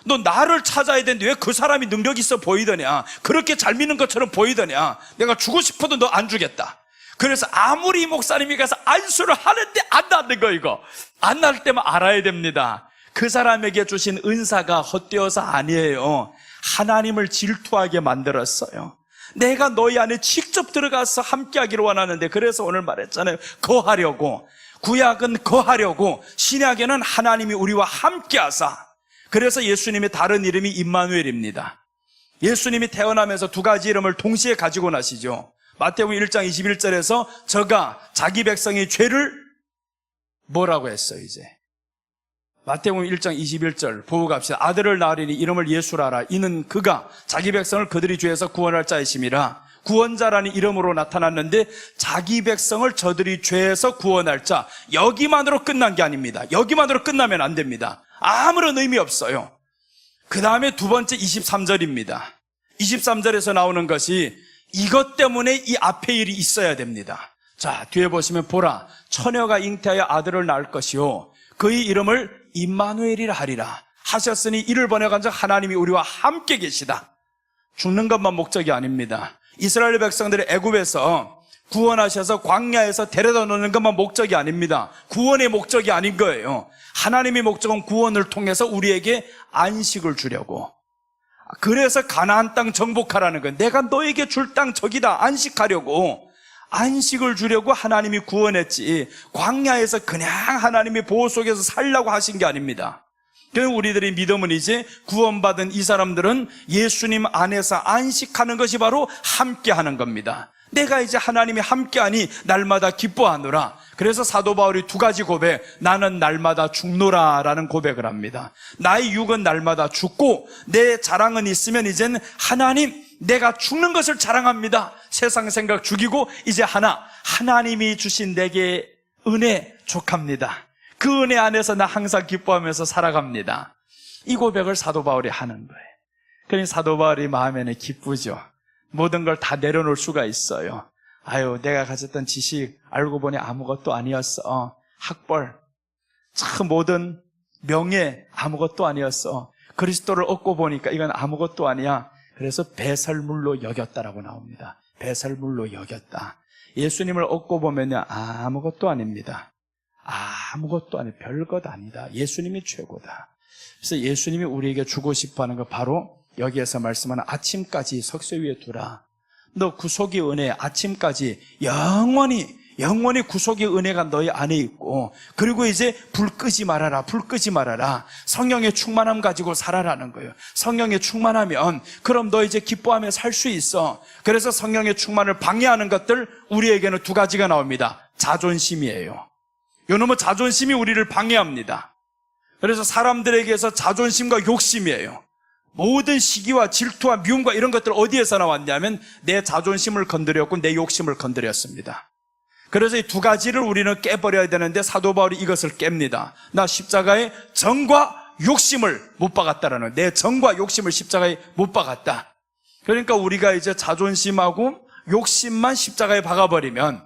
너 나를 찾아야 되는데 왜 그 사람이 능력 있어 보이더냐? 그렇게 잘 믿는 것처럼 보이더냐? 내가 주고 싶어도 너 안 주겠다. 그래서 아무리 목사님이 가서 안수를 하는데 안 낫는 거 이거 안 날 때만 알아야 됩니다. 그 사람에게 주신 은사가 헛되어서 아니에요. 하나님을 질투하게 만들었어요. 내가 너희 안에 직접 들어가서 함께하기를 원하는데 그래서 오늘 말했잖아요. 거하려고 구약은 거하려고 신약에는 하나님이 우리와 함께하사. 그래서 예수님의 다른 이름이 임마누엘입니다. 예수님이 태어나면서 두 가지 이름을 동시에 가지고 나시죠. 마태복음 1장 21절에서 저가 자기 백성의 죄를 뭐라고 했어요 이제? 마태복음 1장 21절 보고 갑시다. 아들을 낳으리니 이름을 예수라 하라. 이는 그가 자기 백성을 그들의 죄에서 구원할 자이심이라. 구원자라는 이름으로 나타났는데 자기 백성을 저들이 죄에서 구원할 자. 여기만으로 끝난 게 아닙니다. 여기만으로 끝나면 안 됩니다. 아무런 의미 없어요. 그 다음에 두 번째 23절입니다. 23절에서 나오는 것이 이것 때문에 이 앞에 일이 있어야 됩니다. 자, 뒤에 보시면 보라, 처녀가 잉태하여 아들을 낳을 것이요 그의 이름을 임마누엘이라 하리라. 하셨으니 이를 번역한즉 하나님이 우리와 함께 계시다. 죽는 것만 목적이 아닙니다. 이스라엘 백성들의 애굽에서 구원하셔서 광야에서 데려다 놓는 것만 목적이 아닙니다. 구원의 목적이 아닌 거예요. 하나님의 목적은 구원을 통해서 우리에게 안식을 주려고. 그래서 가나안 땅 정복하라는 거예요. 내가 너에게 줄 땅 저기다. 안식하려고. 안식을 주려고 하나님이 구원했지 광야에서 그냥 하나님의 보호 속에서 살려고 하신 게 아닙니다. 그래서 우리들의 믿음은 이제 구원받은 이 사람들은 예수님 안에서 안식하는 것이 바로 함께하는 겁니다. 내가 이제 하나님이 함께하니 날마다 기뻐하노라. 그래서 사도 바울이 두 가지 고백, 나는 날마다 죽노라 라는 고백을 합니다. 나의 육은 날마다 죽고 내 자랑은 있으면 이젠 하나님, 내가 죽는 것을 자랑합니다. 세상 생각 죽이고 이제 하나님이 주신 내게 은혜 족합니다. 그 은혜 안에서 나 항상 기뻐하면서 살아갑니다. 이 고백을 사도 바울이 하는 거예요. 그러니 사도 바울이 마음에는 기쁘죠. 모든 걸 다 내려놓을 수가 있어요. 아유, 내가 가졌던 지식 알고 보니 아무것도 아니었어. 학벌, 참 모든 명예 아무것도 아니었어. 그리스도를 얻고 보니까 이건 아무것도 아니야. 그래서 배설물로 여겼다라고 나옵니다. 배설물로 여겼다. 예수님을 얻고 보면요, 아무것도 아닙니다. 아무것도 아니, 별것 아니다. 예수님이 최고다. 그래서 예수님이 우리에게 주고 싶어하는 거 바로 여기에서 말씀하는 아침까지 석쇠 위에 두라. 너 구속의 은혜 아침까지 영원히 구속의 은혜가 너희 안에 있고, 그리고 이제 불 끄지 말아라. 성령의 충만함 가지고 살아라는 거예요. 성령의 충만하면 그럼 너 이제 기뻐하며 살 수 있어. 그래서 성령의 충만을 방해하는 것들, 우리에게는 두 가지가 나옵니다. 자존심이에요. 요놈의 자존심이 우리를 방해합니다. 그래서 사람들에게서 자존심과 욕심이에요. 모든 시기와 질투와 미움과 이런 것들 어디에서 나왔냐면 내 자존심을 건드렸고 내 욕심을 건드렸습니다. 그래서 이 두 가지를 우리는 깨버려야 되는데 사도 바울이 이것을 깹니다. 나 십자가에 정과 욕심을 못 박았다라는, 내 정과 욕심을 십자가에 못 박았다. 그러니까 우리가 이제 자존심하고 욕심만 십자가에 박아버리면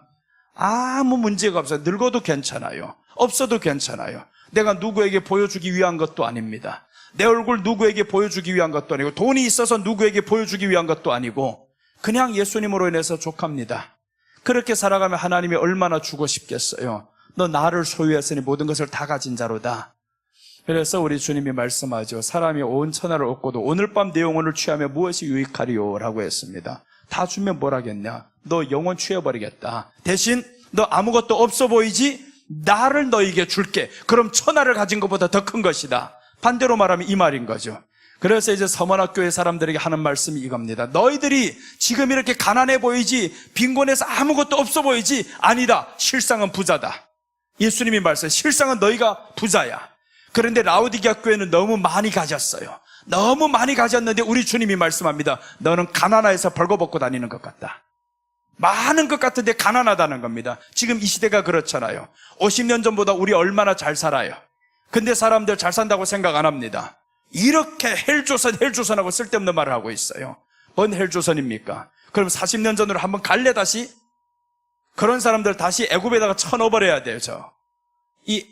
아무 문제가 없어요. 늙어도 괜찮아요. 없어도 괜찮아요. 내가 누구에게 보여주기 위한 것도 아닙니다. 내 얼굴 누구에게 보여주기 위한 것도 아니고, 돈이 있어서 누구에게 보여주기 위한 것도 아니고, 그냥 예수님으로 인해서 족합니다. 그렇게 살아가면 하나님이 얼마나 주고 싶겠어요. 너 나를 소유했으니 모든 것을 다 가진 자로다. 그래서 우리 주님이 말씀하죠. 사람이 온 천하를 얻고도 오늘 밤 내 영혼을 취하며 무엇이 유익하리요? 라고 했습니다. 다 주면 뭘 하겠냐? 너 영혼 취해버리겠다. 대신 너 아무것도 없어 보이지? 나를 너에게 줄게. 그럼 천하를 가진 것보다 더 큰 것이다. 반대로 말하면 이 말인 거죠. 그래서 이제 서머나교회 사람들에게 하는 말씀이 이겁니다. 너희들이 지금 이렇게 가난해 보이지, 빈곤해서 아무것도 없어 보이지? 아니다. 실상은 부자다. 예수님이 말씀하세요. 실상은 너희가 부자야. 그런데 라오디게아 교회는 너무 많이 가졌어요. 너무 많이 가졌는데 우리 주님이 말씀합니다. 너는 가난해서 벌거벗고 다니는 것 같다. 많은 것 같은데 가난하다는 겁니다. 지금 이 시대가 그렇잖아요. 50년 전보다 우리 얼마나 잘 살아요. 근데 사람들 잘 산다고 생각 안 합니다. 이렇게 헬조선하고 쓸데없는 말을 하고 있어요. 뭔 헬조선입니까? 그럼 40년 전으로 한번 갈래 다시? 그런 사람들 다시 애굽에다가 쳐넣어버려야 돼요. 이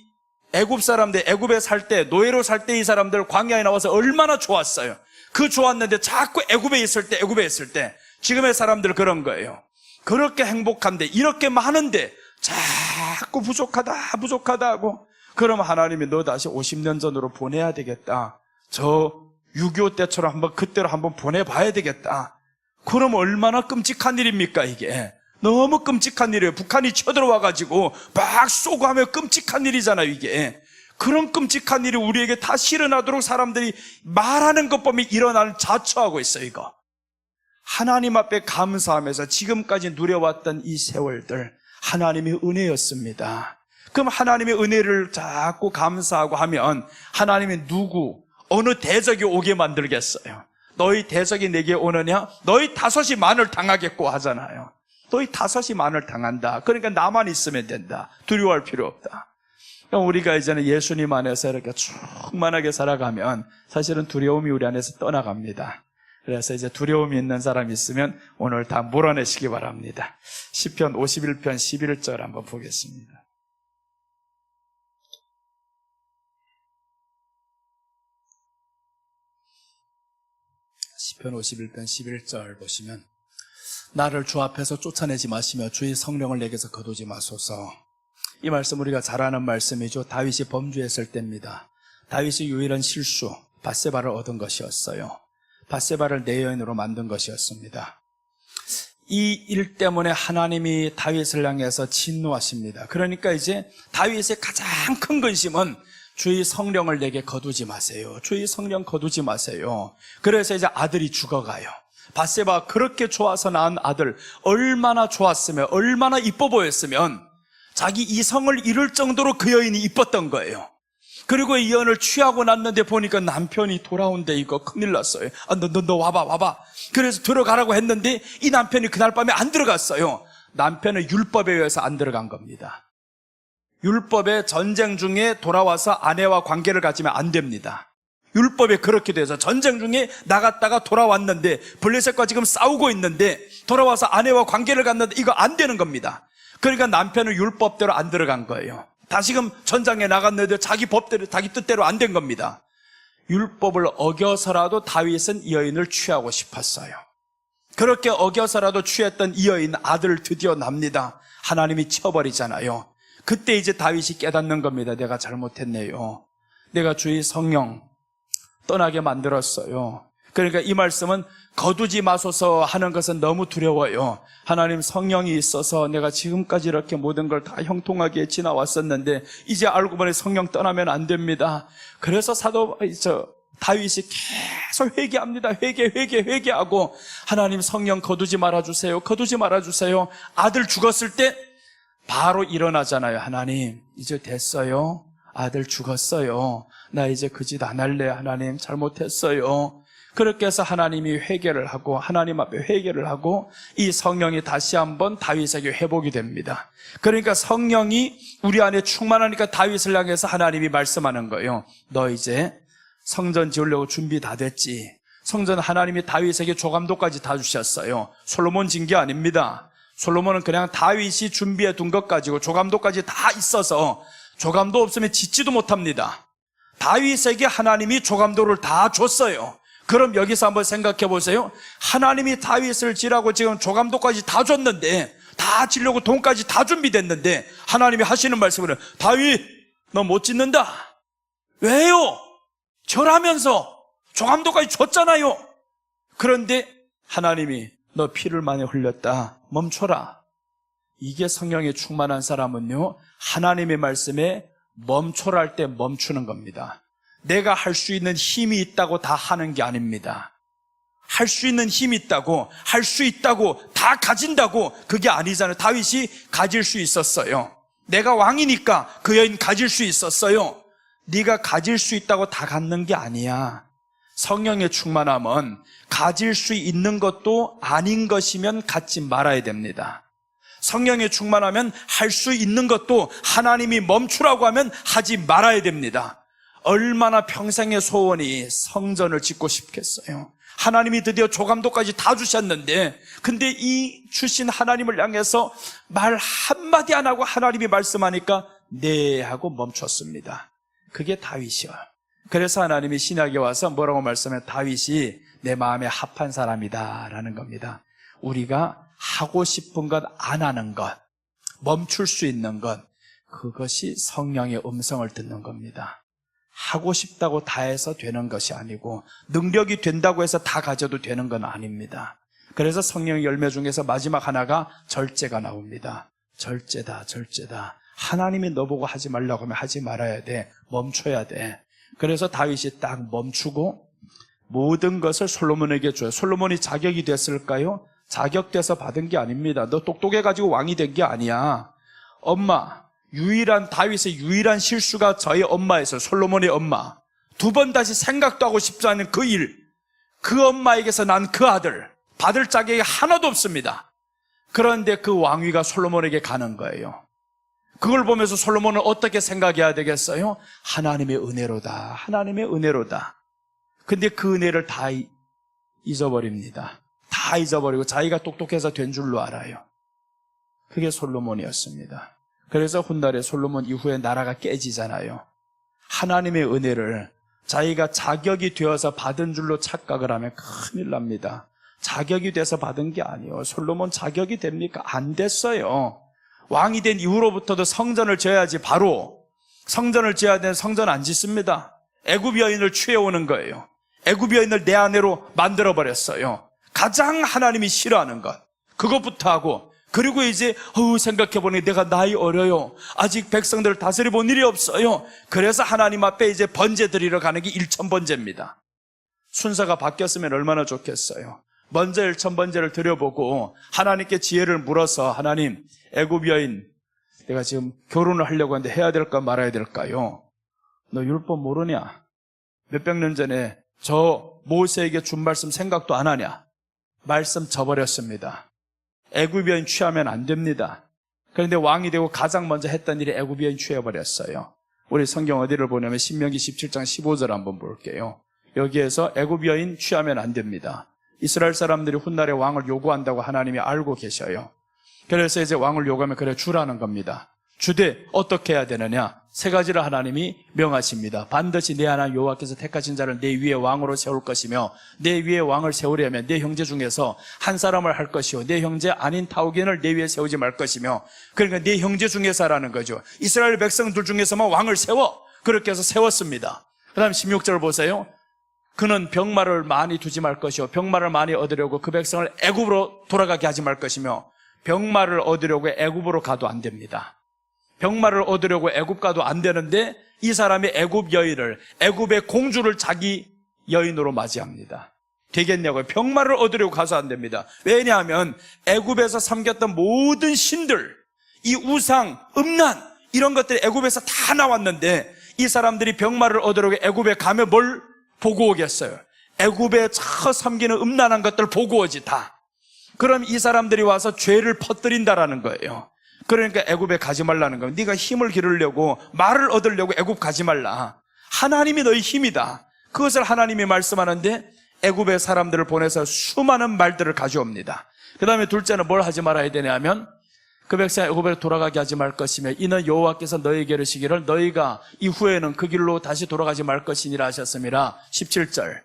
애굽 사람들, 애굽에 살 때, 노예로 살 때 이 사람들 광야에 나와서 얼마나 좋았어요. 그 좋았는데 자꾸 애굽에 있을 때 지금의 사람들 그런 거예요. 그렇게 행복한데, 이렇게 많은데 자꾸 부족하다 하고, 그럼 하나님이 너 다시 50년 전으로 보내야 되겠다. 저 6.25 때처럼 그때로 한번 보내봐야 되겠다. 그럼 얼마나 끔찍한 일입니까 이게. 너무 끔찍한 일이에요. 북한이 쳐들어와가지고 막 쏘고 하면 끔찍한 일이잖아요 이게. 그런 끔찍한 일이 우리에게 다시 일어나도록 사람들이 말하는 것 보면 일어나는 자처하고 있어요 이거. 하나님 앞에 감사하면서 지금까지 누려왔던 이 세월들 하나님의 은혜였습니다. 그럼 하나님의 은혜를 자꾸 감사하고 하면 하나님이 어느 대적이 오게 만들겠어요. 너희 대적이 내게 오느냐? 너희 다섯이 만을 당하겠고 하잖아요. 너희 다섯이 만을 당한다. 그러니까 나만 있으면 된다. 두려워할 필요 없다. 그러니까 우리가 이제는 예수님 안에서 이렇게 충만하게 살아가면 사실은 두려움이 우리 안에서 떠나갑니다. 그래서 이제 두려움이 있는 사람이 있으면 오늘 다 몰아내시기 바랍니다. 시편 51편 11절 한번 보겠습니다. 시편 51편 11절 보시면 나를 주 앞에서 쫓아내지 마시며 주의 성령을 내게서 거두지 마소서. 이 말씀 우리가 잘 아는 말씀이죠. 다윗이 범죄했을 때입니다. 다윗이 유일한 실수, 밧세바를 얻은 것이었어요. 밧세바를 내 여인으로 만든 것이었습니다. 이 일 때문에 하나님이 다윗을 향해서 진노하십니다. 그러니까 이제 다윗의 가장 큰 근심은 주의 성령을 내게 거두지 마세요. 주의 성령 거두지 마세요. 그래서 이제 아들이 죽어가요. 밧세바가 그렇게 좋아서 낳은 아들, 얼마나 좋았으면, 얼마나 이뻐 보였으면 자기 이성을 잃을 정도로 그 여인이 이뻤던 거예요. 그리고 이 여인을 취하고 났는데 보니까 남편이 돌아온대. 이거 큰일 났어요. 너 와봐. 그래서 들어가라고 했는데 이 남편이 그날 밤에 안 들어갔어요. 남편은 율법에 의해서 안 들어간 겁니다. 율법에 전쟁 중에 돌아와서 아내와 관계를 가지면 안 됩니다. 율법에 그렇게 돼서 전쟁 중에 나갔다가 돌아왔는데 블레셋과 지금 싸우고 있는데 돌아와서 아내와 관계를 갖는데 이거 안 되는 겁니다. 그러니까 남편은 율법대로 안 들어간 거예요. 다시금 전장에 나갔는데 자기 법대로, 자기 뜻대로 안 된 겁니다. 율법을 어겨서라도 다윗은 이 여인을 취하고 싶었어요. 그렇게 어겨서라도 취했던 이 여인 아들을 드디어 납니다. 하나님이 쳐버리잖아요. 그때 이제 다윗이 깨닫는 겁니다. 내가 잘못했네요. 내가 주의 성령, 떠나게 만들었어요. 그러니까 이 말씀은 거두지 마소서 하는 것은 너무 두려워요. 하나님 성령이 있어서 내가 지금까지 이렇게 모든 걸 다 형통하게 지나왔었는데 이제 알고 보니 성령 떠나면 안 됩니다. 그래서 다윗이 계속 회개합니다. 회개하고 하나님 성령 거두지 말아주세요. 거두지 말아주세요. 아들 죽었을 때 바로 일어나잖아요. 하나님 이제 됐어요. 아들 죽었어요. 나 이제 그 짓 안 할래. 하나님 잘못했어요. 그렇게 해서 하나님이 회개를 하고 하나님 앞에 회개를 하고 이 성령이 다시 한번 다윗에게 회복이 됩니다. 그러니까 성령이 우리 안에 충만하니까 다윗을 향해서 하나님이 말씀하는 거예요. 너 이제 성전 지으려고 준비 다 됐지. 성전 하나님이 다윗에게 조감도까지 다 주셨어요. 솔로몬 진 게 아닙니다. 솔로몬은 그냥 다윗이 준비해 둔 것 가지고 조감도까지 다 있어서 조감도 없으면 짓지도 못합니다. 다윗에게 하나님이 조감도를 다 줬어요. 그럼 여기서 한번 생각해 보세요. 하나님이 다윗을 지라고 지금 조감도까지 다 줬는데, 다 지려고 돈까지 다 준비됐는데 하나님이 하시는 말씀은 다윗 너 못 짓는다. 왜요? 절하면서 조감도까지 줬잖아요. 그런데 하나님이 너 피를 많이 흘렸다. 멈춰라. 이게 성령에 충만한 사람은요, 하나님의 말씀에 멈춰라 할 때 멈추는 겁니다. 내가 할 수 있는 힘이 있다고 다 하는 게 아닙니다. 할 수 있는 힘이 있다고, 할 수 있다고, 다 가진다고, 그게 아니잖아요. 다윗이 가질 수 있었어요. 내가 왕이니까 그 여인 가질 수 있었어요. 네가 가질 수 있다고 다 갖는 게 아니야. 성령의 충만함은 가질 수 있는 것도 아닌 것이면 갖지 말아야 됩니다. 성령의 충만하면 할 수 있는 것도 하나님이 멈추라고 하면 하지 말아야 됩니다. 얼마나 평생의 소원이 성전을 짓고 싶겠어요. 하나님이 드디어 조감도까지 다 주셨는데, 근데 이 주신 하나님을 향해서 말 한마디 안 하고 하나님이 말씀하니까 네 하고 멈췄습니다. 그게 다윗이요. 그래서 하나님이 신약에 와서 뭐라고 말씀해? 다윗이 내 마음에 합한 사람이다 라는 겁니다. 우리가 하고 싶은 것 안 하는 것, 멈출 수 있는 것, 그것이 성령의 음성을 듣는 겁니다. 하고 싶다고 다 해서 되는 것이 아니고, 능력이 된다고 해서 다 가져도 되는 건 아닙니다. 그래서 성령의 열매 중에서 마지막 하나가 절제가 나옵니다. 절제다. 하나님이 너보고 하지 말라고 하면 하지 말아야 돼. 멈춰야 돼. 그래서 다윗이 딱 멈추고 모든 것을 솔로몬에게 줘요. 솔로몬이 자격이 됐을까요? 자격돼서 받은 게 아닙니다. 너 똑똑해가지고 왕이 된 게 아니야. 다윗의 유일한 실수가 저희 엄마였어요. 솔로몬의 엄마. 두 번 다시 생각도 하고 싶지 않은 그 일, 그 엄마에게서 난 그 아들, 받을 자격이 하나도 없습니다. 그런데 그 왕위가 솔로몬에게 가는 거예요. 그걸 보면서 솔로몬은 어떻게 생각해야 되겠어요? 하나님의 은혜로다. 근데 그 은혜를 다 잊어버립니다. 다 잊어버리고 자기가 똑똑해서 된 줄로 알아요. 그게 솔로몬이었습니다. 그래서 훗날에 솔로몬 이후에 나라가 깨지잖아요. 하나님의 은혜를 자기가 자격이 되어서 받은 줄로 착각을 하면 큰일 납니다. 자격이 돼서 받은 게 아니에요. 솔로몬 자격이 됩니까? 안 됐어요. 왕이 된 이후로부터도 성전을 지어야지. 바로 성전을 지어야 되는 성전 안 짓습니다. 애굽 여인을 취해오는 거예요. 애굽 여인을 내 아내로 만들어버렸어요. 가장 하나님이 싫어하는 것, 그것부터 하고, 그리고 이제 생각해보니 내가 나이 어려요. 아직 백성들을 다스려 본 일이 없어요. 그래서 하나님 앞에 이제 번제 드리러 가는 게 일천번제입니다. 순서가 바뀌었으면 얼마나 좋겠어요. 먼저 일천번제를 드려보고 하나님께 지혜를 물어서, 하나님, 애굽 여인 내가 지금 결혼을 하려고 하는데 해야 될까 말아야 될까요? 너 율법 모르냐? 몇백 년 전에 저 모세에게 준 말씀 생각도 안 하냐? 말씀 저버렸습니다. 애굽 여인 취하면 안 됩니다. 그런데 왕이 되고 가장 먼저 했던 일이 애굽 여인 취해버렸어요. 우리 성경 어디를 보냐면 신명기 17장 15절 한번 볼게요. 여기에서 애굽 여인 취하면 안 됩니다. 이스라엘 사람들이 훗날에 왕을 요구한다고 하나님이 알고 계셔요. 그래서 이제 왕을 요구하면 그래 주라는 겁니다. 주되 어떻게 해야 되느냐? 세 가지를 하나님이 명하십니다. 반드시 내 하나님 여호와께서 택하신 자를 내 위에 왕으로 세울 것이며, 내 위에 왕을 세우려면 내 형제 중에서 한 사람을 할 것이요 내 형제 아닌 타우겐을 내 위에 세우지 말 것이며, 그러니까 내 형제 중에서라는 거죠. 이스라엘 백성들 중에서만 왕을 세워. 그렇게 해서 세웠습니다. 그 다음 16절 보세요. 그는 병마를 많이 두지 말 것이요 병마를 많이 얻으려고 그 백성을 애굽으로 돌아가게 하지 말 것이며 병마를 얻으려고 애굽으로 가도 안 됩니다. 병마를 얻으려고 애굽 가도 안 되는데 이 사람이 애굽 여인을, 애굽의 공주를 자기 여인으로 맞이합니다. 되겠냐고요? 병마를 얻으려고 가서 안 됩니다. 왜냐하면 애굽에서 섬겼던 모든 신들, 이 우상, 음란 이런 것들이 애굽에서 다 나왔는데 이 사람들이 병마를 얻으려고 애굽에 가면 뭘 보고 오겠어요? 애굽에 저 섬기는 음란한 것들 보고 오지 다. 그럼 이 사람들이 와서 죄를 퍼뜨린다라는 거예요. 그러니까 애굽에 가지 말라는 거예요. 네가 힘을 기르려고 말을 얻으려고 애굽 가지 말라. 하나님이 너희 힘이다. 그것을 하나님이 말씀하는데 애굽의 사람들을 보내서 수많은 말들을 가져옵니다. 그 다음에 둘째는 뭘 하지 말아야 되냐면 그 백성 애굽에 돌아가게 하지 말 것이며 이는 여호와께서 너희에게 이르시기를 너희가 이후에는 그 길로 다시 돌아가지 말 것이니라 하셨습니다. 17절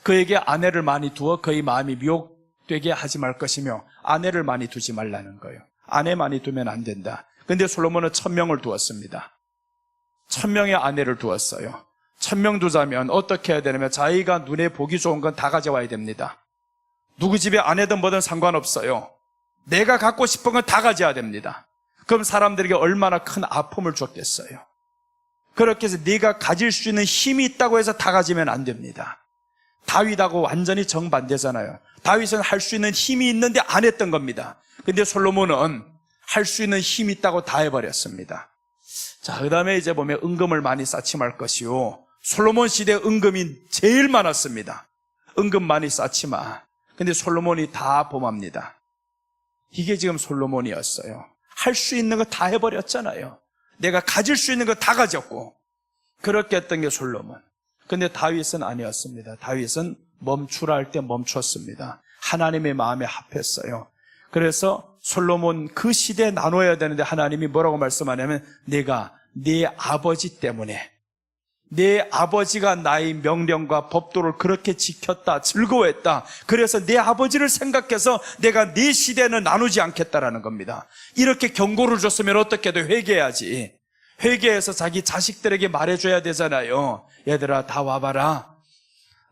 그에게 아내를 많이 두어 그의 마음이 미혹되게 하지 말 것이며 아내를 많이 두지 말라는 거예요. 아내 많이 두면 안 된다. 근데 솔로몬은 1000명을 두었습니다. 1000명의 아내를 두었어요. 1000명 두자면 어떻게 해야 되냐면 자기가 눈에 보기 좋은 건 다 가져와야 됩니다. 누구 집에 아내든 뭐든 상관없어요. 내가 갖고 싶은 건 다 가져야 됩니다. 그럼 사람들에게 얼마나 큰 아픔을 줬겠어요. 그렇게 해서 네가 가질 수 있는 힘이 있다고 해서 다 가지면 안 됩니다. 다윗하고 완전히 정반대잖아요. 다윗은 할 수 있는 힘이 있는데 안 했던 겁니다. 근데 솔로몬은 할 수 있는 힘이 있다고 다 해버렸습니다. 자, 그 다음에 이제 보면 은금을 많이 쌓지 말 것이요. 솔로몬 시대에 은금이 제일 많았습니다. 은금 많이 쌓지 마. 근데 솔로몬이 다 범합니다. 이게 지금 솔로몬이었어요. 할 수 있는 거 다 해버렸잖아요. 내가 가질 수 있는 거 다 가졌고 그렇게 했던 게 솔로몬. 근데 다윗은 아니었습니다. 다윗은 멈추라 할 때 멈췄습니다. 하나님의 마음에 합했어요. 그래서 솔로몬 그 시대에 나눠야 되는데 하나님이 뭐라고 말씀하냐면 내가 네 아버지 때문에 내 아버지가 나의 명령과 법도를 그렇게 지켰다, 즐거워했다. 그래서 내 아버지를 생각해서 내가 네 시대는 나누지 않겠다라는 겁니다. 이렇게 경고를 줬으면 어떻게든 회개해야지. 회개해서 자기 자식들에게 말해줘야 되잖아요. 얘들아 다 와봐라.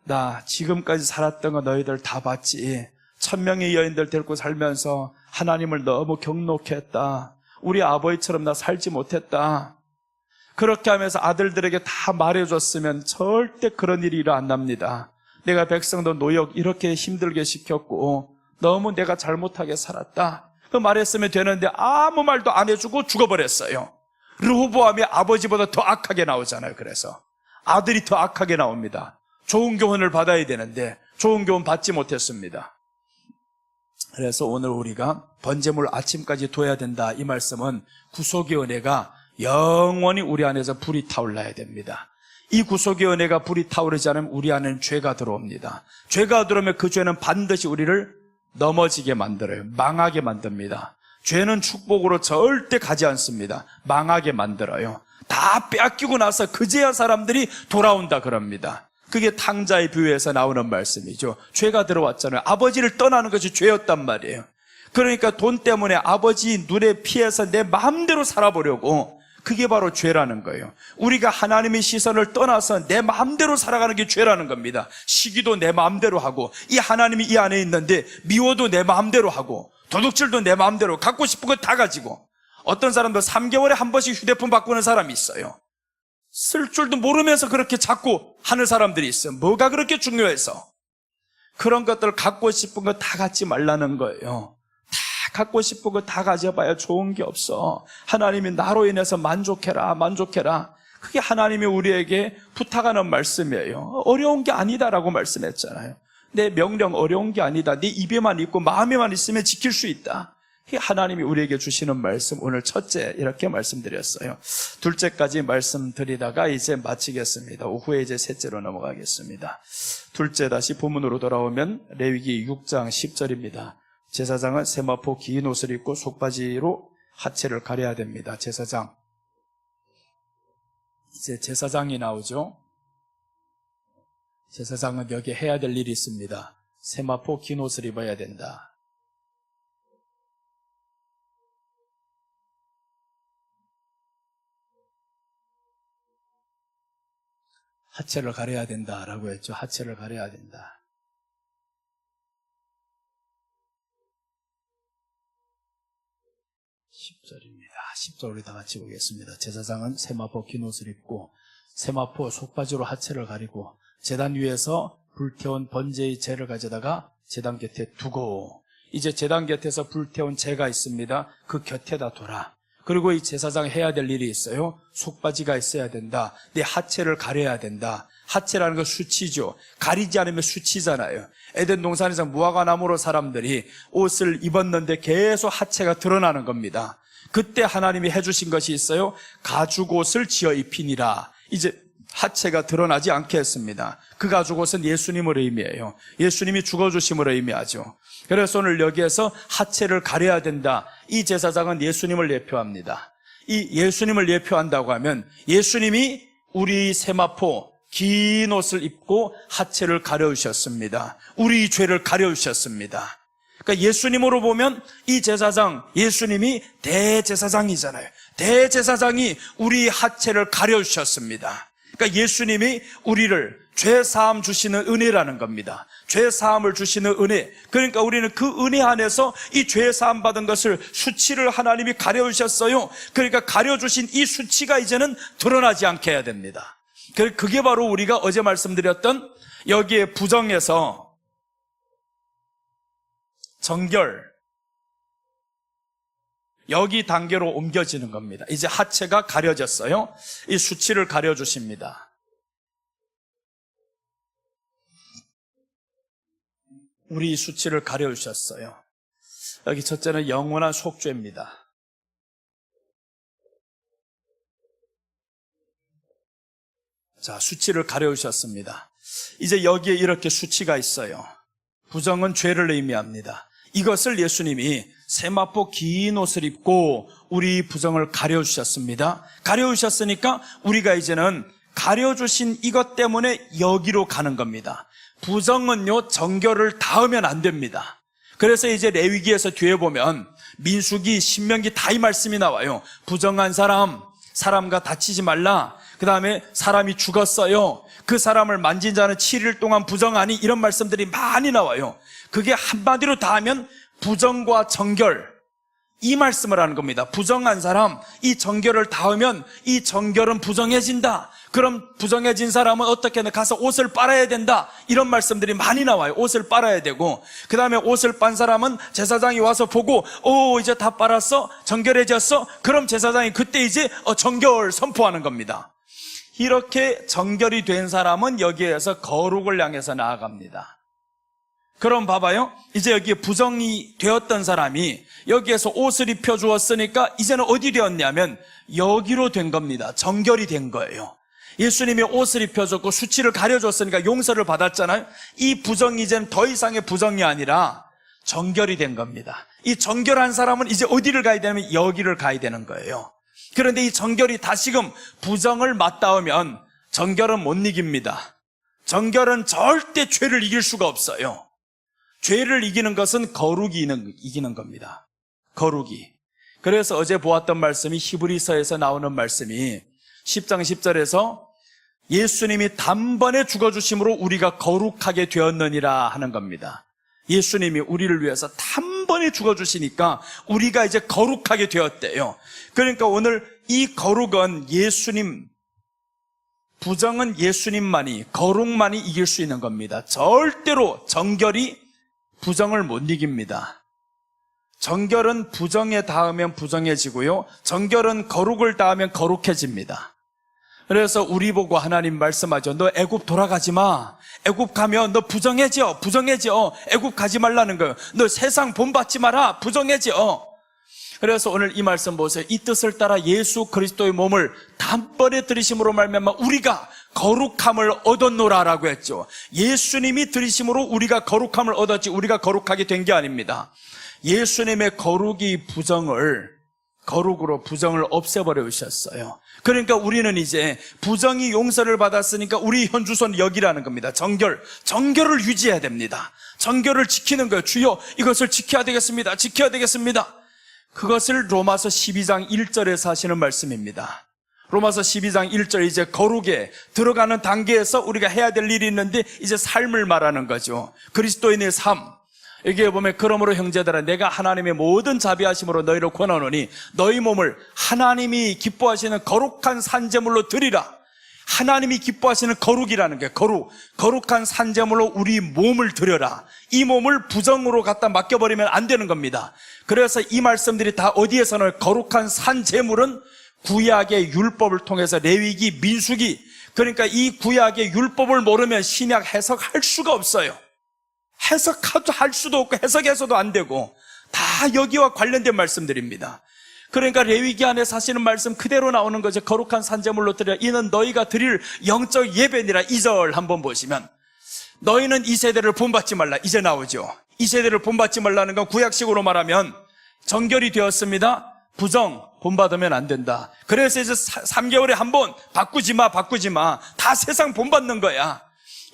나 지금까지 살았던 거 너희들 다 봤지. 1000명의 여인들 데리고 살면서 하나님을 너무 경록히 했다. 우리 아버지처럼 나 살지 못했다. 그렇게 하면서 아들들에게 다 말해줬으면 절대 그런 일이 일어 안 납니다. 내가 백성들 노역 이렇게 힘들게 시켰고 너무 내가 잘못하게 살았다. 그 말했으면 되는데 아무 말도 안 해주고 죽어버렸어요. 르호보암이 아버지보다 더 악하게 나오잖아요. 그래서 아들이 더 악하게 나옵니다. 좋은 교훈을 받아야 되는데 좋은 교훈 받지 못했습니다. 그래서 오늘 우리가 번제물 아침까지 둬야 된다. 이 말씀은 구속의 은혜가 영원히 우리 안에서 불이 타올라야 됩니다. 이 구속의 은혜가 불이 타오르지 않으면 우리 안에는 죄가 들어옵니다. 죄가 들어오면 그 죄는 반드시 우리를 넘어지게 만들어요. 망하게 만듭니다. 죄는 축복으로 절대 가지 않습니다. 망하게 만들어요. 다 빼앗기고 나서 그제야 사람들이 돌아온다 그럽니다. 그게 탕자의 비유에서 나오는 말씀이죠. 죄가 들어왔잖아요. 아버지를 떠나는 것이 죄였단 말이에요. 그러니까 돈 때문에 아버지 눈에 피해서 내 마음대로 살아보려고, 그게 바로 죄라는 거예요. 우리가 하나님의 시선을 떠나서 내 마음대로 살아가는 게 죄라는 겁니다. 시기도 내 마음대로 하고, 이 하나님이 이 안에 있는데 미워도 내 마음대로 하고, 도둑질도 내 마음대로, 갖고 싶은 거 다 가지고. 어떤 사람도 3개월에 한 번씩 휴대폰 바꾸는 사람이 있어요. 쓸 줄도 모르면서 그렇게 자꾸 하는 사람들이 있어요. 뭐가 그렇게 중요해서. 그런 것들 갖고 싶은 거 다 갖지 말라는 거예요. 다 갖고 싶은 거 다 가져봐야 좋은 게 없어. 하나님이 나로 인해서 만족해라, 만족해라. 그게 하나님이 우리에게 부탁하는 말씀이에요. 어려운 게 아니다라고 말씀했잖아요. 내 명령 어려운 게 아니다. 네 입에만 있고 마음에만 있으면 지킬 수 있다. 그게 하나님이 우리에게 주시는 말씀, 오늘 첫째 이렇게 말씀드렸어요. 둘째까지 말씀드리다가 이제 마치겠습니다. 오후에 이제 셋째로 넘어가겠습니다. 둘째, 다시 본문으로 돌아오면 레위기 6장 10절입니다. 제사장은 세마포 긴 옷을 입고 속바지로 하체를 가려야 됩니다. 제사장. 이제 제사장이 나오죠. 제사장은 여기 해야 될 일이 있습니다. 세마포 긴 옷을 입어야 된다. 하체를 가려야 된다라고 했죠. 하체를 가려야 된다. 10절입니다. 10절 우리 다 같이 보겠습니다. 제사장은 세마포 긴 옷을 입고 세마포 속바지로 하체를 가리고 제단 위에서 불태운 번제의 재를 가져다가 제단 곁에 두고, 이제 제단 곁에서 불태운 재가 있습니다. 그 곁에다 둬라. 그리고 이 제사장 해야 될 일이 있어요. 속바지가 있어야 된다. 내 하체를 가려야 된다. 하체라는 건 수치죠. 가리지 않으면 수치잖아요. 에덴 동산에서 무화과 나무로 사람들이 옷을 입었는데 계속 하체가 드러나는 겁니다. 그때 하나님이 해주신 것이 있어요. 가죽옷을 지어 입히니라. 이제 하체가 드러나지 않게 했습니다. 그 가죽옷은 예수님을 의미해요. 예수님이 죽어주심을 의미하죠. 그래서 오늘 여기에서 하체를 가려야 된다. 이 제사장은 예수님을 예표합니다. 이 예수님을 예표한다고 하면 예수님이 우리 세마포 긴 옷을 입고 하체를 가려주셨습니다. 우리 죄를 가려주셨습니다. 그러니까 예수님으로 보면 이 제사장, 예수님이 대제사장이잖아요. 대제사장이 우리 하체를 가려주셨습니다. 그러니까 예수님이 우리를 죄사함 주시는 은혜라는 겁니다. 죄사함을 주시는 은혜. 그러니까 우리는 그 은혜 안에서 이 죄사함 받은 것을, 수치를 하나님이 가려주셨어요. 그러니까 가려주신 이 수치가 이제는 드러나지 않게 해야 됩니다. 그게 바로 우리가 어제 말씀드렸던 여기에 부정에서 정결, 여기 단계로 옮겨지는 겁니다. 이제 하체가 가려졌어요. 이 수치를 가려주십니다. 우리 수치를 가려주셨어요. 여기 첫째는 영원한 속죄입니다. 자, 수치를 가려주셨습니다. 이제 여기에 이렇게 수치가 있어요. 부정은 죄를 의미합니다. 이것을 예수님이 세마포 긴 옷을 입고 우리 부정을 가려주셨습니다. 가려주셨으니까 우리가 이제는 가려주신 이것 때문에 여기로 가는 겁니다. 부정은요, 정결을 닿으면 안 됩니다. 그래서 이제 레위기에서 뒤에 보면 민수기, 신명기 다 이 말씀이 나와요. 부정한 사람과 다치지 말라. 그 다음에 사람이 죽었어요. 그 사람을 만진 자는 7일 동안 부정하니, 이런 말씀들이 많이 나와요. 그게 한마디로 다 하면 부정과 정결, 이 말씀을 하는 겁니다. 부정한 사람, 이 정결을 닿으면 이 정결은 부정해진다. 그럼 부정해진 사람은 어떻게 가서 옷을 빨아야 된다. 이런 말씀들이 많이 나와요. 옷을 빨아야 되고, 그 다음에 옷을 빤 사람은 제사장이 와서 보고, 오, 이제 다 빨았어? 정결해졌어? 그럼 제사장이 그때 이제 정결 선포하는 겁니다. 이렇게 정결이 된 사람은 여기에서 거룩을 향해서 나아갑니다. 그럼 봐봐요. 이제 여기에 부정이 되었던 사람이 여기에서 옷을 입혀 주었으니까 이제는 어디 되었냐면 여기로 된 겁니다. 정결이 된 거예요. 예수님이 옷을 입혀줬고 수치를 가려줬으니까 용서를 받았잖아요. 이 부정이 이제는 더 이상의 부정이 아니라 정결이 된 겁니다. 이 정결한 사람은 이제 어디를 가야 되냐면 여기를 가야 되는 거예요. 그런데 이 정결이 다시금 부정을 맞닿으면 정결은 못 이깁니다. 정결은 절대 죄를 이길 수가 없어요. 죄를 이기는 것은 거룩이 이기는 겁니다. 거룩이. 그래서 어제 보았던 말씀이 히브리서에서 나오는 말씀이 10장 10절에서 예수님이 단번에 죽어주심으로 우리가 거룩하게 되었느니라 하는 겁니다. 예수님이 우리를 위해서 단번에 죽어주시니까 우리가 이제 거룩하게 되었대요. 그러니까 오늘 이 거룩은 예수님, 부정은 예수님만이, 거룩만이 이길 수 있는 겁니다. 절대로 정결이 부정을 못 이깁니다. 정결은 부정에 닿으면 부정해지고요, 정결은 거룩을 닿으면 거룩해집니다. 그래서 우리 보고 하나님 말씀하죠. 너 애굽 돌아가지 마. 애굽 가면 너 부정해져. 애굽 가지 말라는 거예요. 너 세상 본받지 마라. 부정해져. 그래서 오늘 이 말씀 보세요. 이 뜻을 따라 예수 그리스도의 몸을 단번에 들이심으로 말미암아 우리가 거룩함을 얻었노라라고 했죠. 예수님이 들이심으로 우리가 거룩함을 얻었지 우리가 거룩하게 된 게 아닙니다. 예수님의 거룩이 거룩으로 부정을 없애버려 주셨어요. 그러니까 우리는 이제 부정이 용서를 받았으니까 우리 현주소는 여기라는 겁니다. 정결을 유지해야 됩니다. 정결을 지키는 거예요. 주여 이것을 지켜야 되겠습니다. 그것을 로마서 12장 1절에서 하시는 말씀입니다. 로마서 12장 1절 이제 거룩에 들어가는 단계에서 우리가 해야 될 일이 있는데 이제 삶을 말하는 거죠. 그리스도인의 삶. 여기에 보면 그러므로 형제들아 내가 하나님의 모든 자비하심으로 너희를 권하노니 너희 몸을 하나님이 기뻐하시는 거룩한 산제물로 드리라. 하나님이 기뻐하시는 거룩이라는 게 거룩한 산제물로 우리 몸을 드려라. 이 몸을 부정으로 갖다 맡겨버리면 안 되는 겁니다. 그래서 이 말씀들이 다 어디에서는 거룩한 산제물은 구약의 율법을 통해서 레위기, 민수기, 그러니까 이 구약의 율법을 모르면 신약 해석할 수가 없어요. 해석할 수도 없고 해석해서도 안 되고 다 여기와 관련된 말씀들입니다. 그러니까 레위기 안에 사시는 말씀 그대로 나오는 거죠. 거룩한 산제물로 드려 이는 너희가 드릴 영적 예배니라. 2절 한번 보시면 너희는 이 세대를 본받지 말라. 이제 나오죠. 이 세대를 본받지 말라는 건 구약식으로 말하면 정결이 되었습니다. 부정 본받으면 안 된다. 그래서 이제 3개월에 한 번 바꾸지 마. 다 세상 본받는 거야.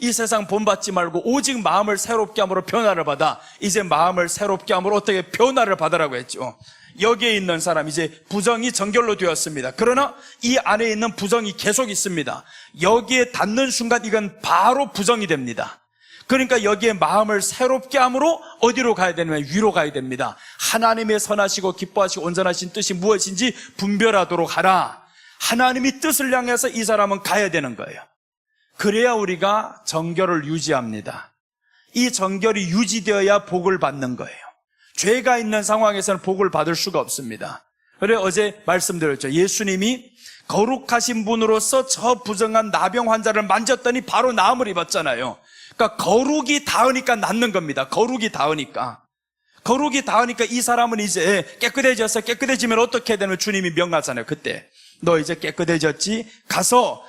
이 세상 본받지 말고 오직 마음을 새롭게 함으로 변화를 받아. 이제 마음을 새롭게 함으로 어떻게 변화를 받으라고 했죠. 여기에 있는 사람 이제 부정이 정결로 되었습니다. 그러나 이 안에 있는 부정이 계속 있습니다. 여기에 닿는 순간 이건 바로 부정이 됩니다. 그러니까 여기에 마음을 새롭게 함으로 어디로 가야 되냐면 위로 가야 됩니다. 하나님의 선하시고 기뻐하시고 온전하신 뜻이 무엇인지 분별하도록 하라. 하나님이 뜻을 향해서 이 사람은 가야 되는 거예요. 그래야 우리가 정결을 유지합니다. 이 정결이 유지되어야 복을 받는 거예요. 죄가 있는 상황에서는 복을 받을 수가 없습니다. 그래 어제 말씀드렸죠. 예수님이 거룩하신 분으로서 저 부정한 나병 환자를 만졌더니 바로 나음을 입었잖아요. 그러니까 거룩이 닿으니까 낫는 겁니다. 거룩이 닿으니까 이 사람은 이제 깨끗해졌어. 깨끗해지면 어떻게 되는 주님이 명하잖아요. 그때 너 이제 깨끗해졌지? 가서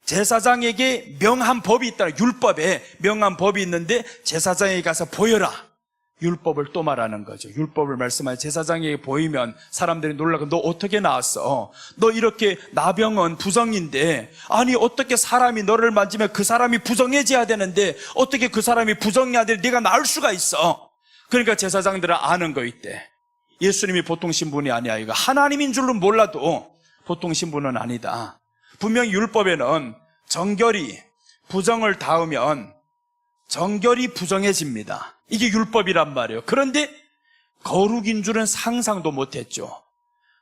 제사장에게 명한 법이 있다. 율법에 명한 법이 있는데 제사장에게 가서 보여라. 율법을 또 말하는 거죠. 율법을 말씀하여 제사장에게 보이면 사람들이 놀라고 너 어떻게 나왔어? 너 이렇게 나병은 부정인데 아니 어떻게 사람이 너를 만지면 그 사람이 부정해져야 되는데 어떻게 그 사람이 부정해야 되는데 네가 나을 수가 있어? 그러니까 제사장들은 아는 거 있대. 예수님이 보통 신분이 아니야. 이거 하나님인 줄은 몰라도 보통 신분은 아니다. 분명히 율법에는 정결이 부정을 닿으면 정결이 부정해집니다. 이게 율법이란 말이에요. 그런데 거룩인 줄은 상상도 못했죠.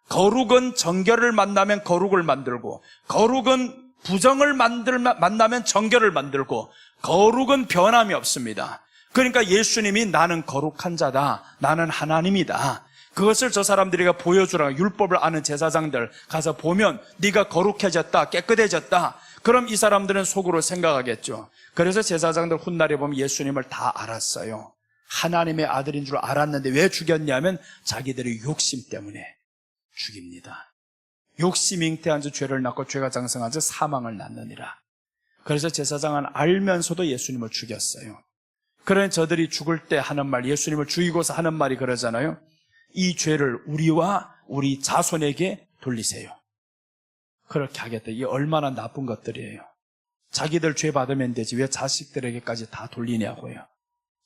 거룩은 정결을 만나면 거룩을 만들고 거룩은 부정을 만나면 정결을 만들고 거룩은 변함이 없습니다. 그러니까 예수님이 나는 거룩한 자다. 나는 하나님이다. 그것을 저 사람들이 보여주라. 율법을 아는 제사장들 가서 보면 네가 거룩해졌다. 깨끗해졌다. 그럼 이 사람들은 속으로 생각하겠죠. 그래서 제사장들 훗날에 보면 예수님을 다 알았어요. 하나님의 아들인 줄 알았는데 왜 죽였냐면 자기들의 욕심 때문에 죽입니다. 욕심 잉태한 자 죄를 낳고 죄가 장성한 자 사망을 낳느니라. 그래서 제사장은 알면서도 예수님을 죽였어요. 그러니 저들이 죽을 때 하는 말, 예수님을 죽이고서 하는 말이 그러잖아요. 이 죄를 우리와 우리 자손에게 돌리세요. 그렇게 하겠다. 이게 얼마나 나쁜 것들이에요. 자기들 죄 받으면 되지 왜 자식들에게까지 다 돌리냐고요.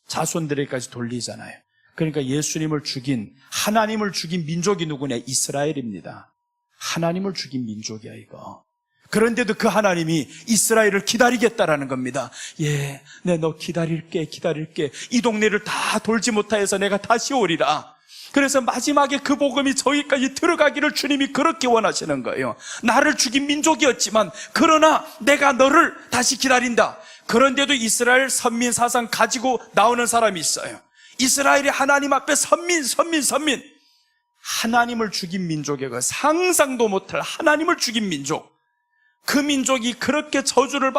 자손들에게까지 돌리잖아요. 그러니까 예수님을 죽인, 하나님을 죽인 민족이 누구냐? 이스라엘입니다. 하나님을 죽인 민족이야 이거. 그런데도 그 하나님이 이스라엘을 기다리겠다라는 겁니다. 예, 너 기다릴게. 이 동네를 다 돌지 못하여서 내가 다시 오리라. 그래서 마지막에 그 복음이 저기까지 들어가기를 주님이 그렇게 원하시는 거예요. 나를 죽인 민족이었지만 그러나 내가 너를 다시 기다린다. 그런데도 이스라엘 선민 사상 가지고 나오는 사람이 있어요. 이스라엘이 하나님 앞에 선민. 하나님을 죽인 민족이고 상상도 못할 하나님을 죽인 민족. 그 민족이 그렇게 저주를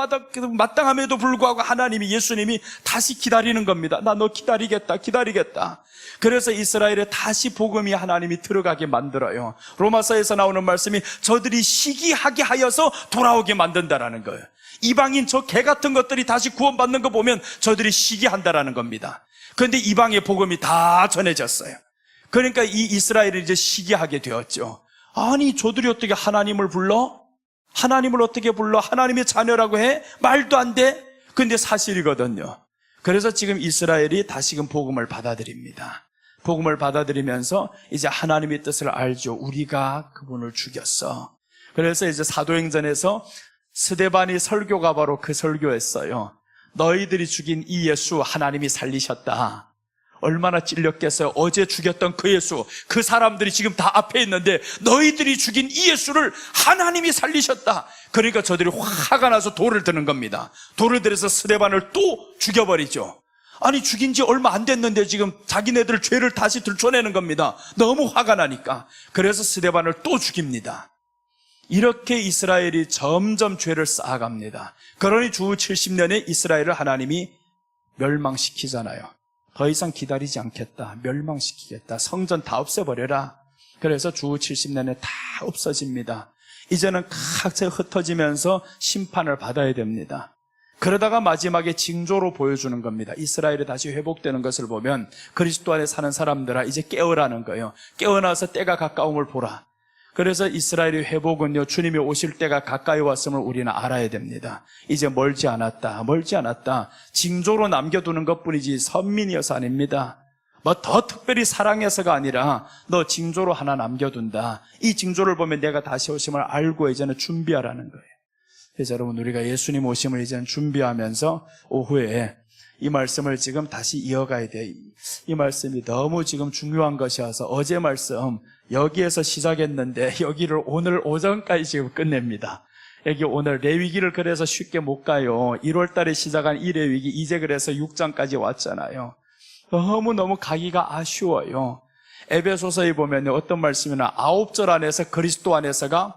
마땅함에도 불구하고 하나님이 예수님이 다시 기다리는 겁니다. 나 너 기다리겠다. 그래서 이스라엘에 다시 복음이 하나님이 들어가게 만들어요. 로마서에서 나오는 말씀이 저들이 시기하게 하여서 돌아오게 만든다라는 거예요. 이방인 저 개 같은 것들이 다시 구원받는 거 보면 저들이 시기한다라는 겁니다. 그런데 이방의 복음이 다 전해졌어요. 그러니까 이 이스라엘이 이제 시기하게 되었죠. 아니 저들이 어떻게 하나님을 불러? 하나님을 어떻게 불러? 하나님의 자녀라고 해? 말도 안 돼. 근데 사실이거든요. 그래서 지금 이스라엘이 다시금 복음을 받아들입니다. 복음을 받아들이면서 이제 하나님의 뜻을 알죠. 우리가 그분을 죽였어. 그래서 이제 사도행전에서 스데반이 설교가 바로 그 설교였어요. 너희들이 죽인 이 예수 하나님이 살리셨다. 얼마나 찔렸겠어요. 어제 죽였던 그 예수, 그 사람들이 지금 다 앞에 있는데 너희들이 죽인 이 예수를 하나님이 살리셨다. 그러니까 저들이 화가 나서 돌을 드는 겁니다. 돌을 들여서 스데반을 또 죽여버리죠. 아니, 죽인 지 얼마 안 됐는데 지금 자기네들 죄를 다시 들춰내는 겁니다. 너무 화가 나니까. 그래서 스데반을 또 죽입니다. 이렇게 이스라엘이 점점 죄를 쌓아갑니다. 그러니 주 70년에 이스라엘을 하나님이 멸망시키잖아요. 더 이상 기다리지 않겠다. 멸망시키겠다. 성전 다 없애버려라. 그래서 주 70년에 다 없어집니다. 이제는 각자 흩어지면서 심판을 받아야 됩니다. 그러다가 마지막에 징조로 보여주는 겁니다. 이스라엘이 다시 회복되는 것을 보면 그리스도 안에 사는 사람들아 이제 깨어라는 거예요. 깨어나서 때가 가까움을 보라. 그래서 이스라엘의 회복은요, 주님이 오실 때가 가까이 왔음을 우리는 알아야 됩니다. 이제 멀지 않았다. 징조로 남겨두는 것뿐이지 선민이어서 아닙니다. 뭐 더 특별히 사랑해서가 아니라 너 징조로 하나 남겨둔다. 이 징조를 보면 내가 다시 오심을 알고 이제는 준비하라는 거예요. 그래서 여러분, 우리가 예수님 오심을 이제는 준비하면서 오후에 이 말씀을 지금 다시 이어가야 돼요. 이 말씀이 너무 지금 중요한 것이어서 어제 말씀 여기에서 시작했는데 여기를 오늘 오전까지 지금 끝냅니다. 여기 오늘 레위기를 그래서 쉽게 못 가요. 1월 달에 시작한 이 레위기 이제 그래서 6장까지 왔잖아요. 너무너무 가기가 아쉬워요. 에베소서에 보면 어떤 말씀이나 9절 안에서 그리스도 안에서가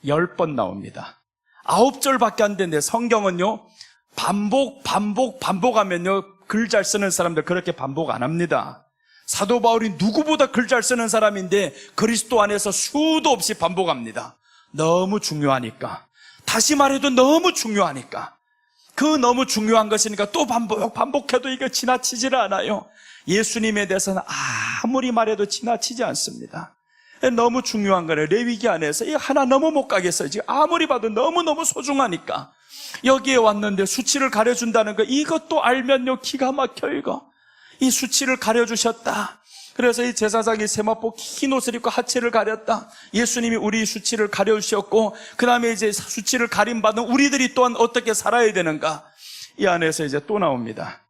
10번 나옵니다. 9절밖에 안 되는데 성경은요, 반복하면요, 글 잘 쓰는 사람들 그렇게 반복 안 합니다. 사도 바울이 누구보다 글 잘 쓰는 사람인데 그리스도 안에서 수도 없이 반복합니다. 너무 중요하니까. 다시 말해도 너무 중요하니까. 그 너무 중요한 것이니까 또 반복해도 이게 지나치질 않아요. 예수님에 대해서는 아무리 말해도 지나치지 않습니다. 너무 중요한 거예요. 레위기 안에서 이 하나 넘어 못 가겠어요. 지금 아무리 봐도 너무너무 소중하니까. 여기에 왔는데 수치를 가려준다는 거, 이것도 알면요, 기가 막혀, 이거. 이 수치를 가려주셨다. 그래서 이 제사장이 세마포 흰 옷을 입고 하체를 가렸다. 예수님이 우리 수치를 가려주셨고, 그 다음에 이제 수치를 가림받은 우리들이 또한 어떻게 살아야 되는가. 이 안에서 이제 또 나옵니다.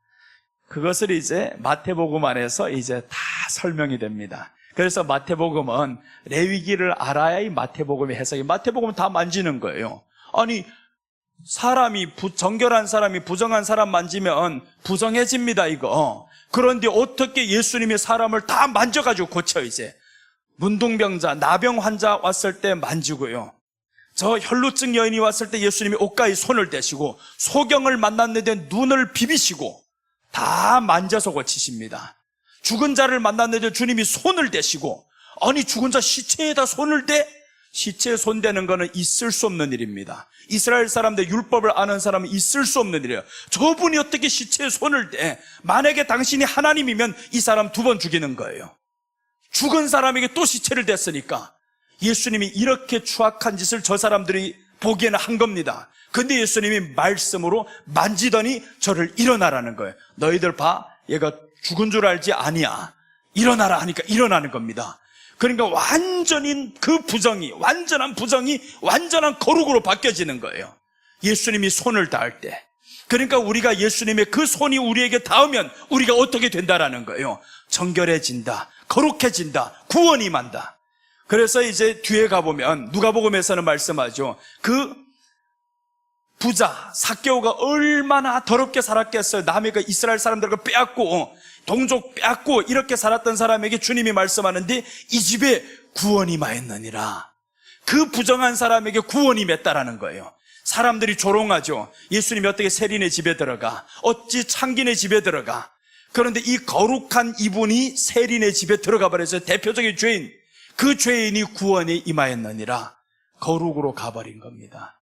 그것을 이제 마태복음 안에서 이제 다 설명이 됩니다. 그래서 마태복음은 레위기를 알아야 이 마태복음의 해석이, 마태복음은 다 만지는 거예요. 아니, 정결한 사람이 부정한 사람 만지면 부정해집니다, 이거. 그런데 어떻게 예수님이 사람을 다 만져가지고 고쳐, 이제. 문둥병자, 나병 환자 왔을 때 만지고요. 저 혈루증 여인이 왔을 때 예수님이 옷가에 손을 대시고, 소경을 만났는데 눈을 비비시고, 다 만져서 고치십니다. 죽은 자를 만났는데 주님이 손을 대시고, 아니, 죽은 자 시체에다 손을 대? 시체에 손대는 거는 있을 수 없는 일입니다. 이스라엘 사람들 율법을 아는 사람은 있을 수 없는 일이에요. 저분이 어떻게 시체에 손을 대? 만약에 당신이 하나님이면 이 사람 2번 죽이는 거예요. 죽은 사람에게 또 시체를 댔으니까. 예수님이 이렇게 추악한 짓을 저 사람들이 보기에는 한 겁니다. 근데 예수님이 말씀으로 만지더니 저를 일어나라는 거예요. 너희들 봐, 얘가 죽은 줄 알지? 아니야. 일어나라 하니까 일어나는 겁니다. 그러니까 완전히 그 부정이, 완전한 부정이 완전한 거룩으로 바뀌어지는 거예요. 예수님이 손을 닿을 때. 그러니까 우리가 예수님의 그 손이 우리에게 닿으면 우리가 어떻게 된다라는 거예요. 정결해진다, 거룩해진다, 구원이 임한다. 그래서 이제 뒤에 가보면 누가복음에서는 말씀하죠. 그 부자 삭개오가 얼마나 더럽게 살았겠어요. 남의 그 이스라엘 사람들과 빼앗고 동족 빼앗고 이렇게 살았던 사람에게 주님이 말씀하는데 이 집에 구원이 임하였느니라. 그 부정한 사람에게 구원이 임했다라는 거예요. 사람들이 조롱하죠. 예수님이 어떻게 세린의 집에 들어가, 어찌 창긴의 집에 들어가. 그런데 이 거룩한 이분이 세린의 집에 들어가 버려서 대표적인 죄인, 그 죄인이 구원에 임하였느니라. 거룩으로 가버린 겁니다.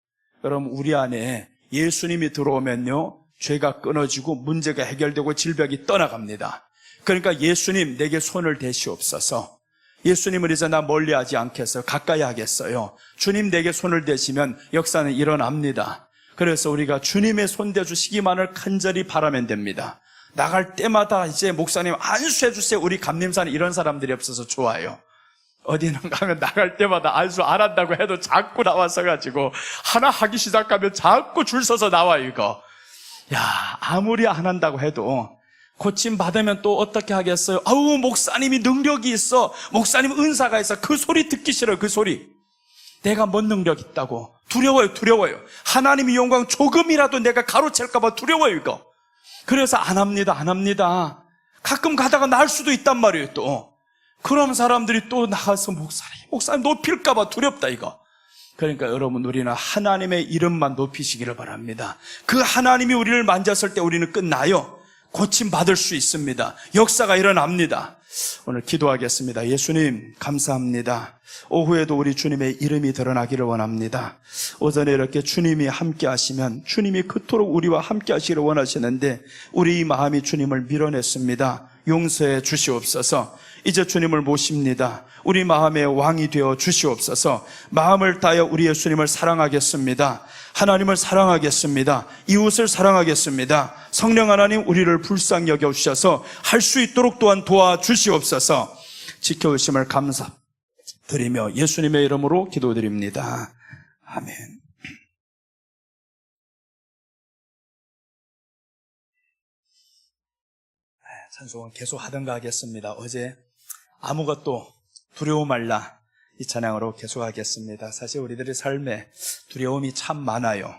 여러분, 우리 안에 예수님이 들어오면요, 죄가 끊어지고 문제가 해결되고 질병이 떠나갑니다. 그러니까 예수님 내게 손을 대시옵소서. 예수님을 이제 나 멀리하지 않겠어요. 가까이 하겠어요. 주님 내게 손을 대시면 역사는 일어납니다. 그래서 우리가 주님의 손 대주시기만을 간절히 바라면 됩니다. 나갈 때마다 이제 목사님 안수해 주세요. 우리 감림산에 이런 사람들이 없어서 좋아요. 어디는 가면 나갈 때마다 안수 안 한다고 해도 자꾸 나와서 가지고 하나 하기 시작하면 자꾸 줄 서서 나와 이거. 야, 아무리 안 한다고 해도 고침 받으면 또 어떻게 하겠어요? 아우, 목사님이 능력이 있어. 목사님 은사가 있어. 그 소리 듣기 싫어요. 그 소리. 내가 뭔 능력 있다고. 두려워요. 하나님의 영광 조금이라도 내가 가로챌까 봐 두려워요 이거. 그래서 안 합니다. 가끔 가다가 날 수도 있단 말이에요 또. 그럼 사람들이 또 나가서 목사님 높일까 봐 두렵다 이거. 그러니까 여러분, 우리는 하나님의 이름만 높이시기를 바랍니다. 그 하나님이 우리를 만졌을 때 우리는 끝나요. 고침받을 수 있습니다. 역사가 일어납니다. 오늘 기도하겠습니다. 예수님 감사합니다. 오후에도 우리 주님의 이름이 드러나기를 원합니다. 오전에 이렇게 주님이 함께 하시면 주님이 그토록 우리와 함께 하시기를 원하시는데 우리 마음이 주님을 밀어냈습니다. 용서해 주시옵소서. 이제 주님을 모십니다. 우리 마음의 왕이 되어 주시옵소서. 마음을 다하여 우리 예수님을 사랑하겠습니다. 하나님을 사랑하겠습니다. 이웃을 사랑하겠습니다. 성령 하나님, 우리를 불쌍히 여겨주셔서 할 수 있도록 또한 도와주시옵소서. 지켜주심을 감사드리며 예수님의 이름으로 기도드립니다. 아멘. 찬송은 계속 하던가 하겠습니다. 어제 아무것도 두려워 말라 이 찬양으로 계속하겠습니다. 사실 우리들의 삶에 두려움이 참 많아요.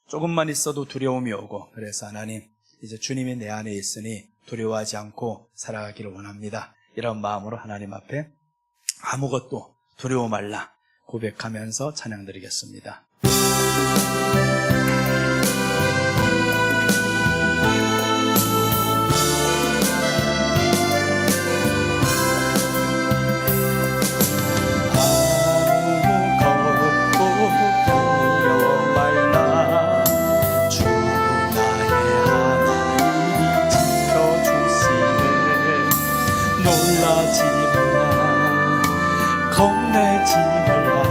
조금만 있어도 두려움이 오고, 그래서 하나님, 이제 주님이 내 안에 있으니 두려워하지 않고 살아가기를 원합니다. 이런 마음으로 하나님 앞에 아무것도 두려워 말라 고백하면서 찬양 드리겠습니다. 겁내지 말라.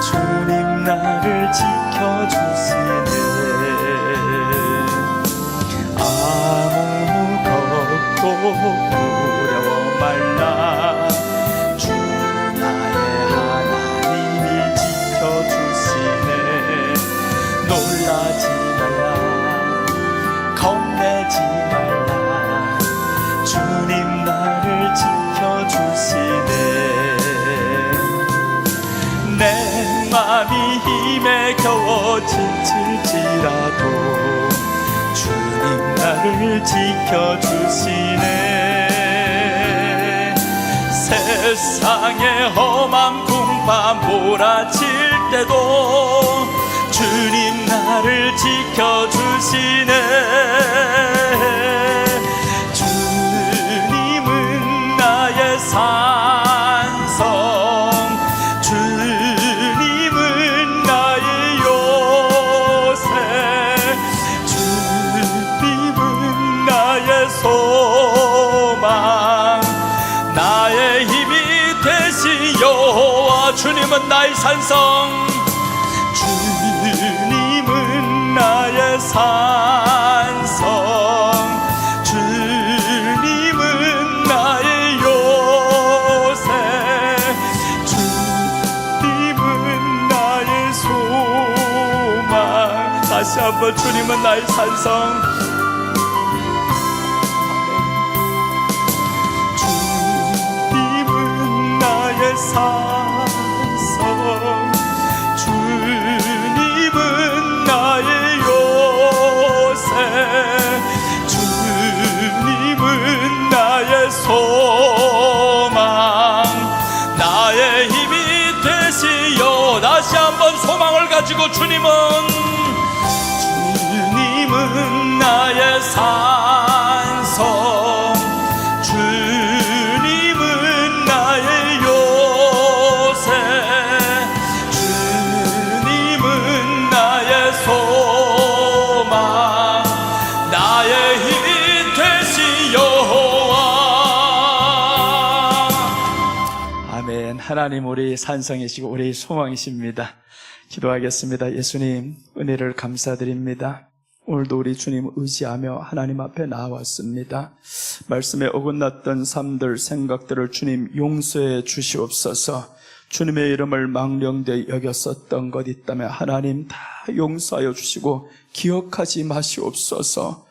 주님 나를 지켜주시네. 아무것도 두려워 말라. 주 나의 하나님이 지켜주시네. 놀라지 말라. 겁내지 말라. 주님 나를 지켜주시네. 내 맘이 힘에 겨워 지칠지라도 주님 나를 지켜주시네. 세상의 험한 풍파 몰아칠 때도 주님 나를 지켜주시네. 주님은 나의 산성, 소망, 나의 힘이 되시 여호와. 주님은 나의 산성, 주님은 나의 산성, 주님은 나의 요새, 주님은 나의 소망. 다시 한번, 주님은 나의 산성, 산성, 주님은 나의 요새, 주님은 나의 소망, 나의 힘이 되시여. 다시 한번 소망을 가지고 주님은 나의 산성, 주님은 나의 요새, 주님은 나의 소망, 나의 힘이 되시 여호와. 아멘. 하나님, 우리 산성이시고 우리 소망이십니다. 기도하겠습니다. 예수님, 은혜를 감사드립니다. 오늘도 우리 주님 의지하며 하나님 앞에 나왔습니다. 말씀에 어긋났던 삶들, 생각들을 주님 용서해 주시옵소서. 주님의 이름을 망령되이 여겼었던 것 있다면 하나님 다 용서하여 주시고 기억하지 마시옵소서.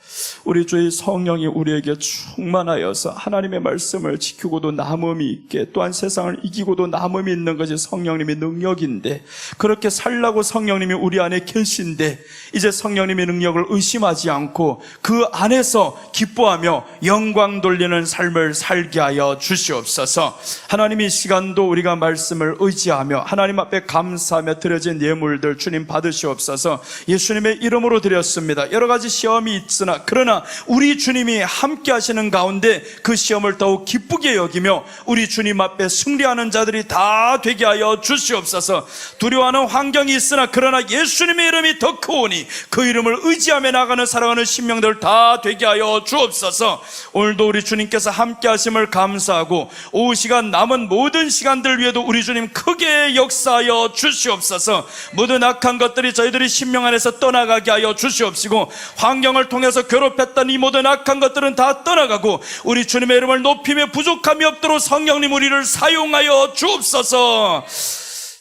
우리 주의 성령이 우리에게 충만하여서 하나님의 말씀을 지키고도 남음이 있게, 또한 세상을 이기고도 남음이 있는 것이 성령님의 능력인데, 그렇게 살라고 성령님이 우리 안에 계신데 이제 성령님의 능력을 의심하지 않고 그 안에서 기뻐하며 영광 돌리는 삶을 살게 하여 주시옵소서. 하나님, 이 시간도 우리가 말씀을 의지하며 하나님 앞에 감사하며 드려진 예물들 주님 받으시옵소서. 예수님의 이름으로 드렸습니다. 여러 가지 시험이 있으나 그러나 우리 주님이 함께 하시는 가운데 그 시험을 더욱 기쁘게 여기며 우리 주님 앞에 승리하는 자들이 다 되게 하여 주시옵소서. 두려워하는 환경이 있으나 그러나 예수님의 이름이 더 크오니 그 이름을 의지하며 나가는 살아가는 신명들 다 되게 하여 주옵소서. 오늘도 우리 주님께서 함께 하심을 감사하고 오후 시간 남은 모든 시간들 위에도 우리 주님 크게 역사하여 주시옵소서. 모든 악한 것들이 저희들이 신명 안에서 떠나가게 하여 주시옵시고, 환경을 통해서 괴롭혔던 이 모든 악한 것들은 다 떠나가고 우리 주님의 이름을 높이며 부족함이 없도록 성령님 우리를 사용하여 주옵소서.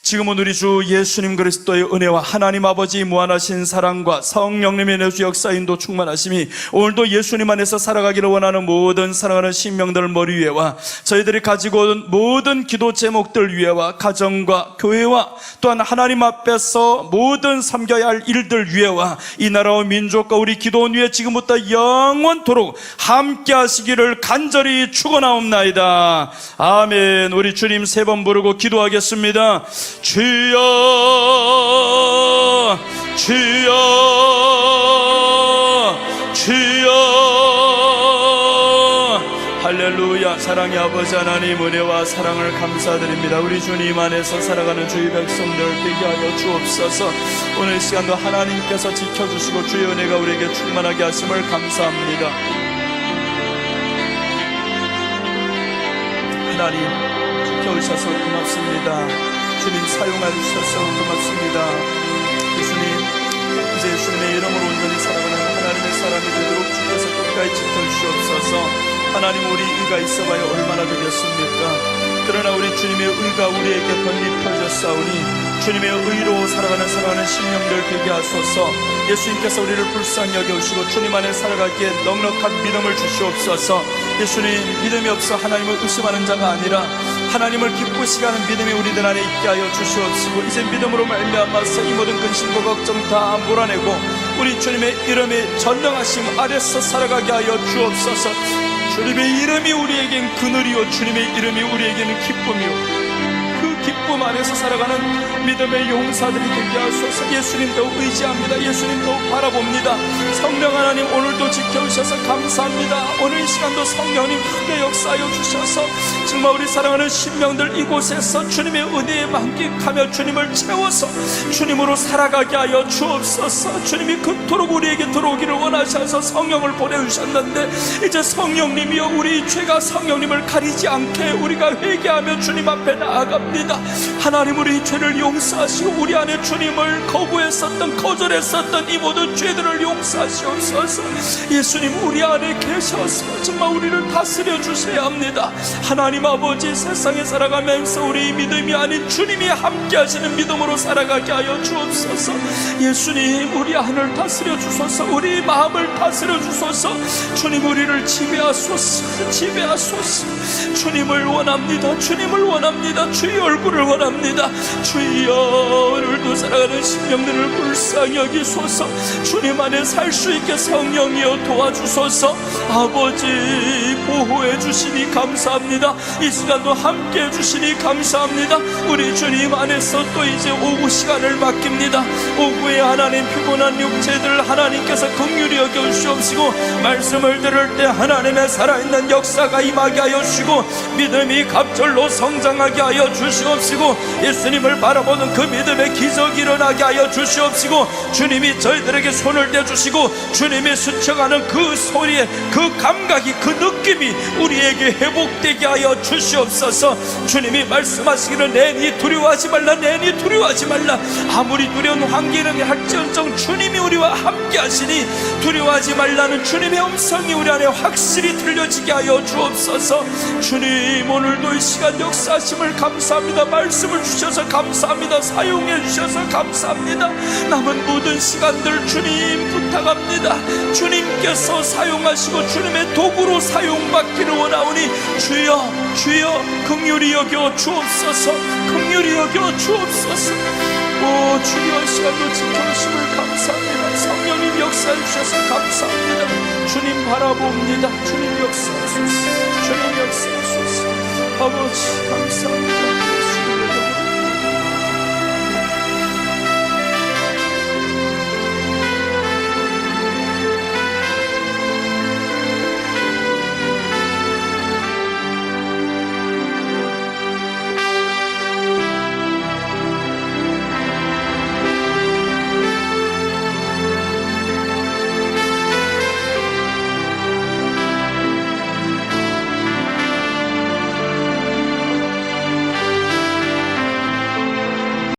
지금은 우리 주 예수님 그리스도의 은혜와 하나님 아버지 무한하신 사랑과 성령님의 내주 역사인도 충만하심이 오늘도 예수님 안에서 살아가기를 원하는 모든 사랑하는 신명들 머리 위에와 저희들이 가지고 온 모든 기도 제목들 위에와 가정과 교회와 또한 하나님 앞에서 모든 섬겨야 할 일들 위에와 이 나라와 민족과 우리 기도원 위에 지금부터 영원토록 함께 하시기를 간절히 축원하옵나이다. 아멘. 우리 주님 세 번 부르고 기도하겠습니다. 주여 주여 주여. 할렐루야. 사랑의 아버지 하나님, 은혜와 사랑을 감사드립니다. 우리 주님 안에서 살아가는 주의 백성들 되게 하여 주옵소서. 오늘 시간도 하나님께서 지켜주시고 주의 은혜가 우리에게 충만하게 하심을 감사합니다. 하나님 지켜주셔서 고맙습니다. 주님 사용하셔서 고맙습니다. 예수님, 이제 예수님의 이름으로 온전히 살아가는 하나님의 사람이 되도록 주께서 끝까지 지켜주시옵소서. 하나님, 우리 의가 있어봐야 얼마나 되겠습니까? 그러나 우리 주님의 의가 우리에게 덧입혀졌사오니 주님의 의로 살아가는 심령들 되게 하소서. 예수님께서 우리를 불쌍히 여겨주시고 주님 안에 살아가기에 넉넉한 믿음을 주시옵소서. 예수님, 믿음이 없어 하나님을 의심하는 자가 아니라 하나님을 기쁘시게 하는 믿음이 우리들 안에 있게 하여 주시옵시고, 이제 믿음으로 말미암아서 이 모든 근심과 걱정 다 몰아내고 우리 주님의 이름의 전능하심 아래서 살아가게 하여 주옵소서. 주님의 이름이 우리에겐 그늘이요 주님의 이름이 우리에게는 기쁨이요, 그 기쁨 안에서 살아가는 믿음의 용사들이 되게 하소서. 예수님 더욱 의지합니다. 예수님 더욱 바라봅니다. 성령 하나님, 오늘도 지켜주셔서 감사합니다. 오늘 이 시간도 성령님 크게 역사하여 주셔서 정말 우리 사랑하는 신명들 이곳에서 주님의 은혜에 만끽하며 주님을 채워서 주님으로 살아가게 하여 주옵소서. 주님이 그토록 우리에게 들어오기를 원하셔서 성령을 보내주셨는데 이제 성령님이여, 우리 죄가 성령님을 가리지 않게 우리가 회개하며 주님 앞에 나아갑니다. 하나님, 우리 죄를 용서하시고 우리 안에 주님을 거절했었던 이 모든 죄들을 용서하시옵소서. 예수님, 우리 안에 계셔서 정말 우리를 다스려 주셔야 합니다. 하나님 아버지, 세상에 살아가면서 우리 믿음이 아닌 주님이 함께 하시는 믿음으로 살아가게 하여 주옵소서. 예수님, 우리 안을 다스려 주소서. 우리 마음을 다스려 주소서. 주님, 우리를 지배하소서. 지배하소서. 주님을 원합니다. 주님을 원합니다. 주의 얼굴을 원합니다. 주여, 오늘도 살아가는 심령들을 불쌍히 여기소서. 주님 안에 살 수 있게 성령이여 도와주소서. 아버지, 보호해 주시니 감사합니다. 이 시간도 함께 해 주시니 감사합니다. 우리 주님 안에서 또 이제 오후 시간을 맡깁니다. 오후에 하나님 피곤한 육체들 하나님께서 긍휼히 여겨주시옵시고, 말씀을 들을 때 하나님의 살아있는 역사가 임하게 하여 주시고 믿음이 갑절로 성장하게 하여 주시옵시고, 예수님을 바라보는 그 믿음의 기적이 일어나게 하여 주시옵시고, 주님이 저희들에게 손을 대주시고 주님이 스쳐가는 그 소리에 그 감각이, 그 느낌이 우리에게 회복되게 하여 주시옵소서. 주님이 말씀하시기를 내니 두려워하지 말라, 내니 두려워하지 말라. 아무리 두려운 환경이 할지언정 주님이 우리와 함께 하시니 두려워하지 말라는 주님의 음성이 우리 안에 확실히 들려지게 하여 주옵소서. 주님, 오늘도 이 시간 역사하심을 감사합니다. 말씀을 주셔서 감사합니다. 사용해 주셔서 감사합니다. 남은 모든 시간들 주님 부탁합니다. 주님께서 사용하시고 주님의 도구로 사용받기를 원하오니 주여, 주여 긍휼히 여겨 주옵소서. 긍휼히 여겨 주옵소서. 오 주여, 시간도 지켜주심을 감사합니다. 성령님 역사해 주셔서 감사합니다. 주님 바라봅니다. 주님 역사하소서. 주님 역사하소서. 아버지 감사합니다.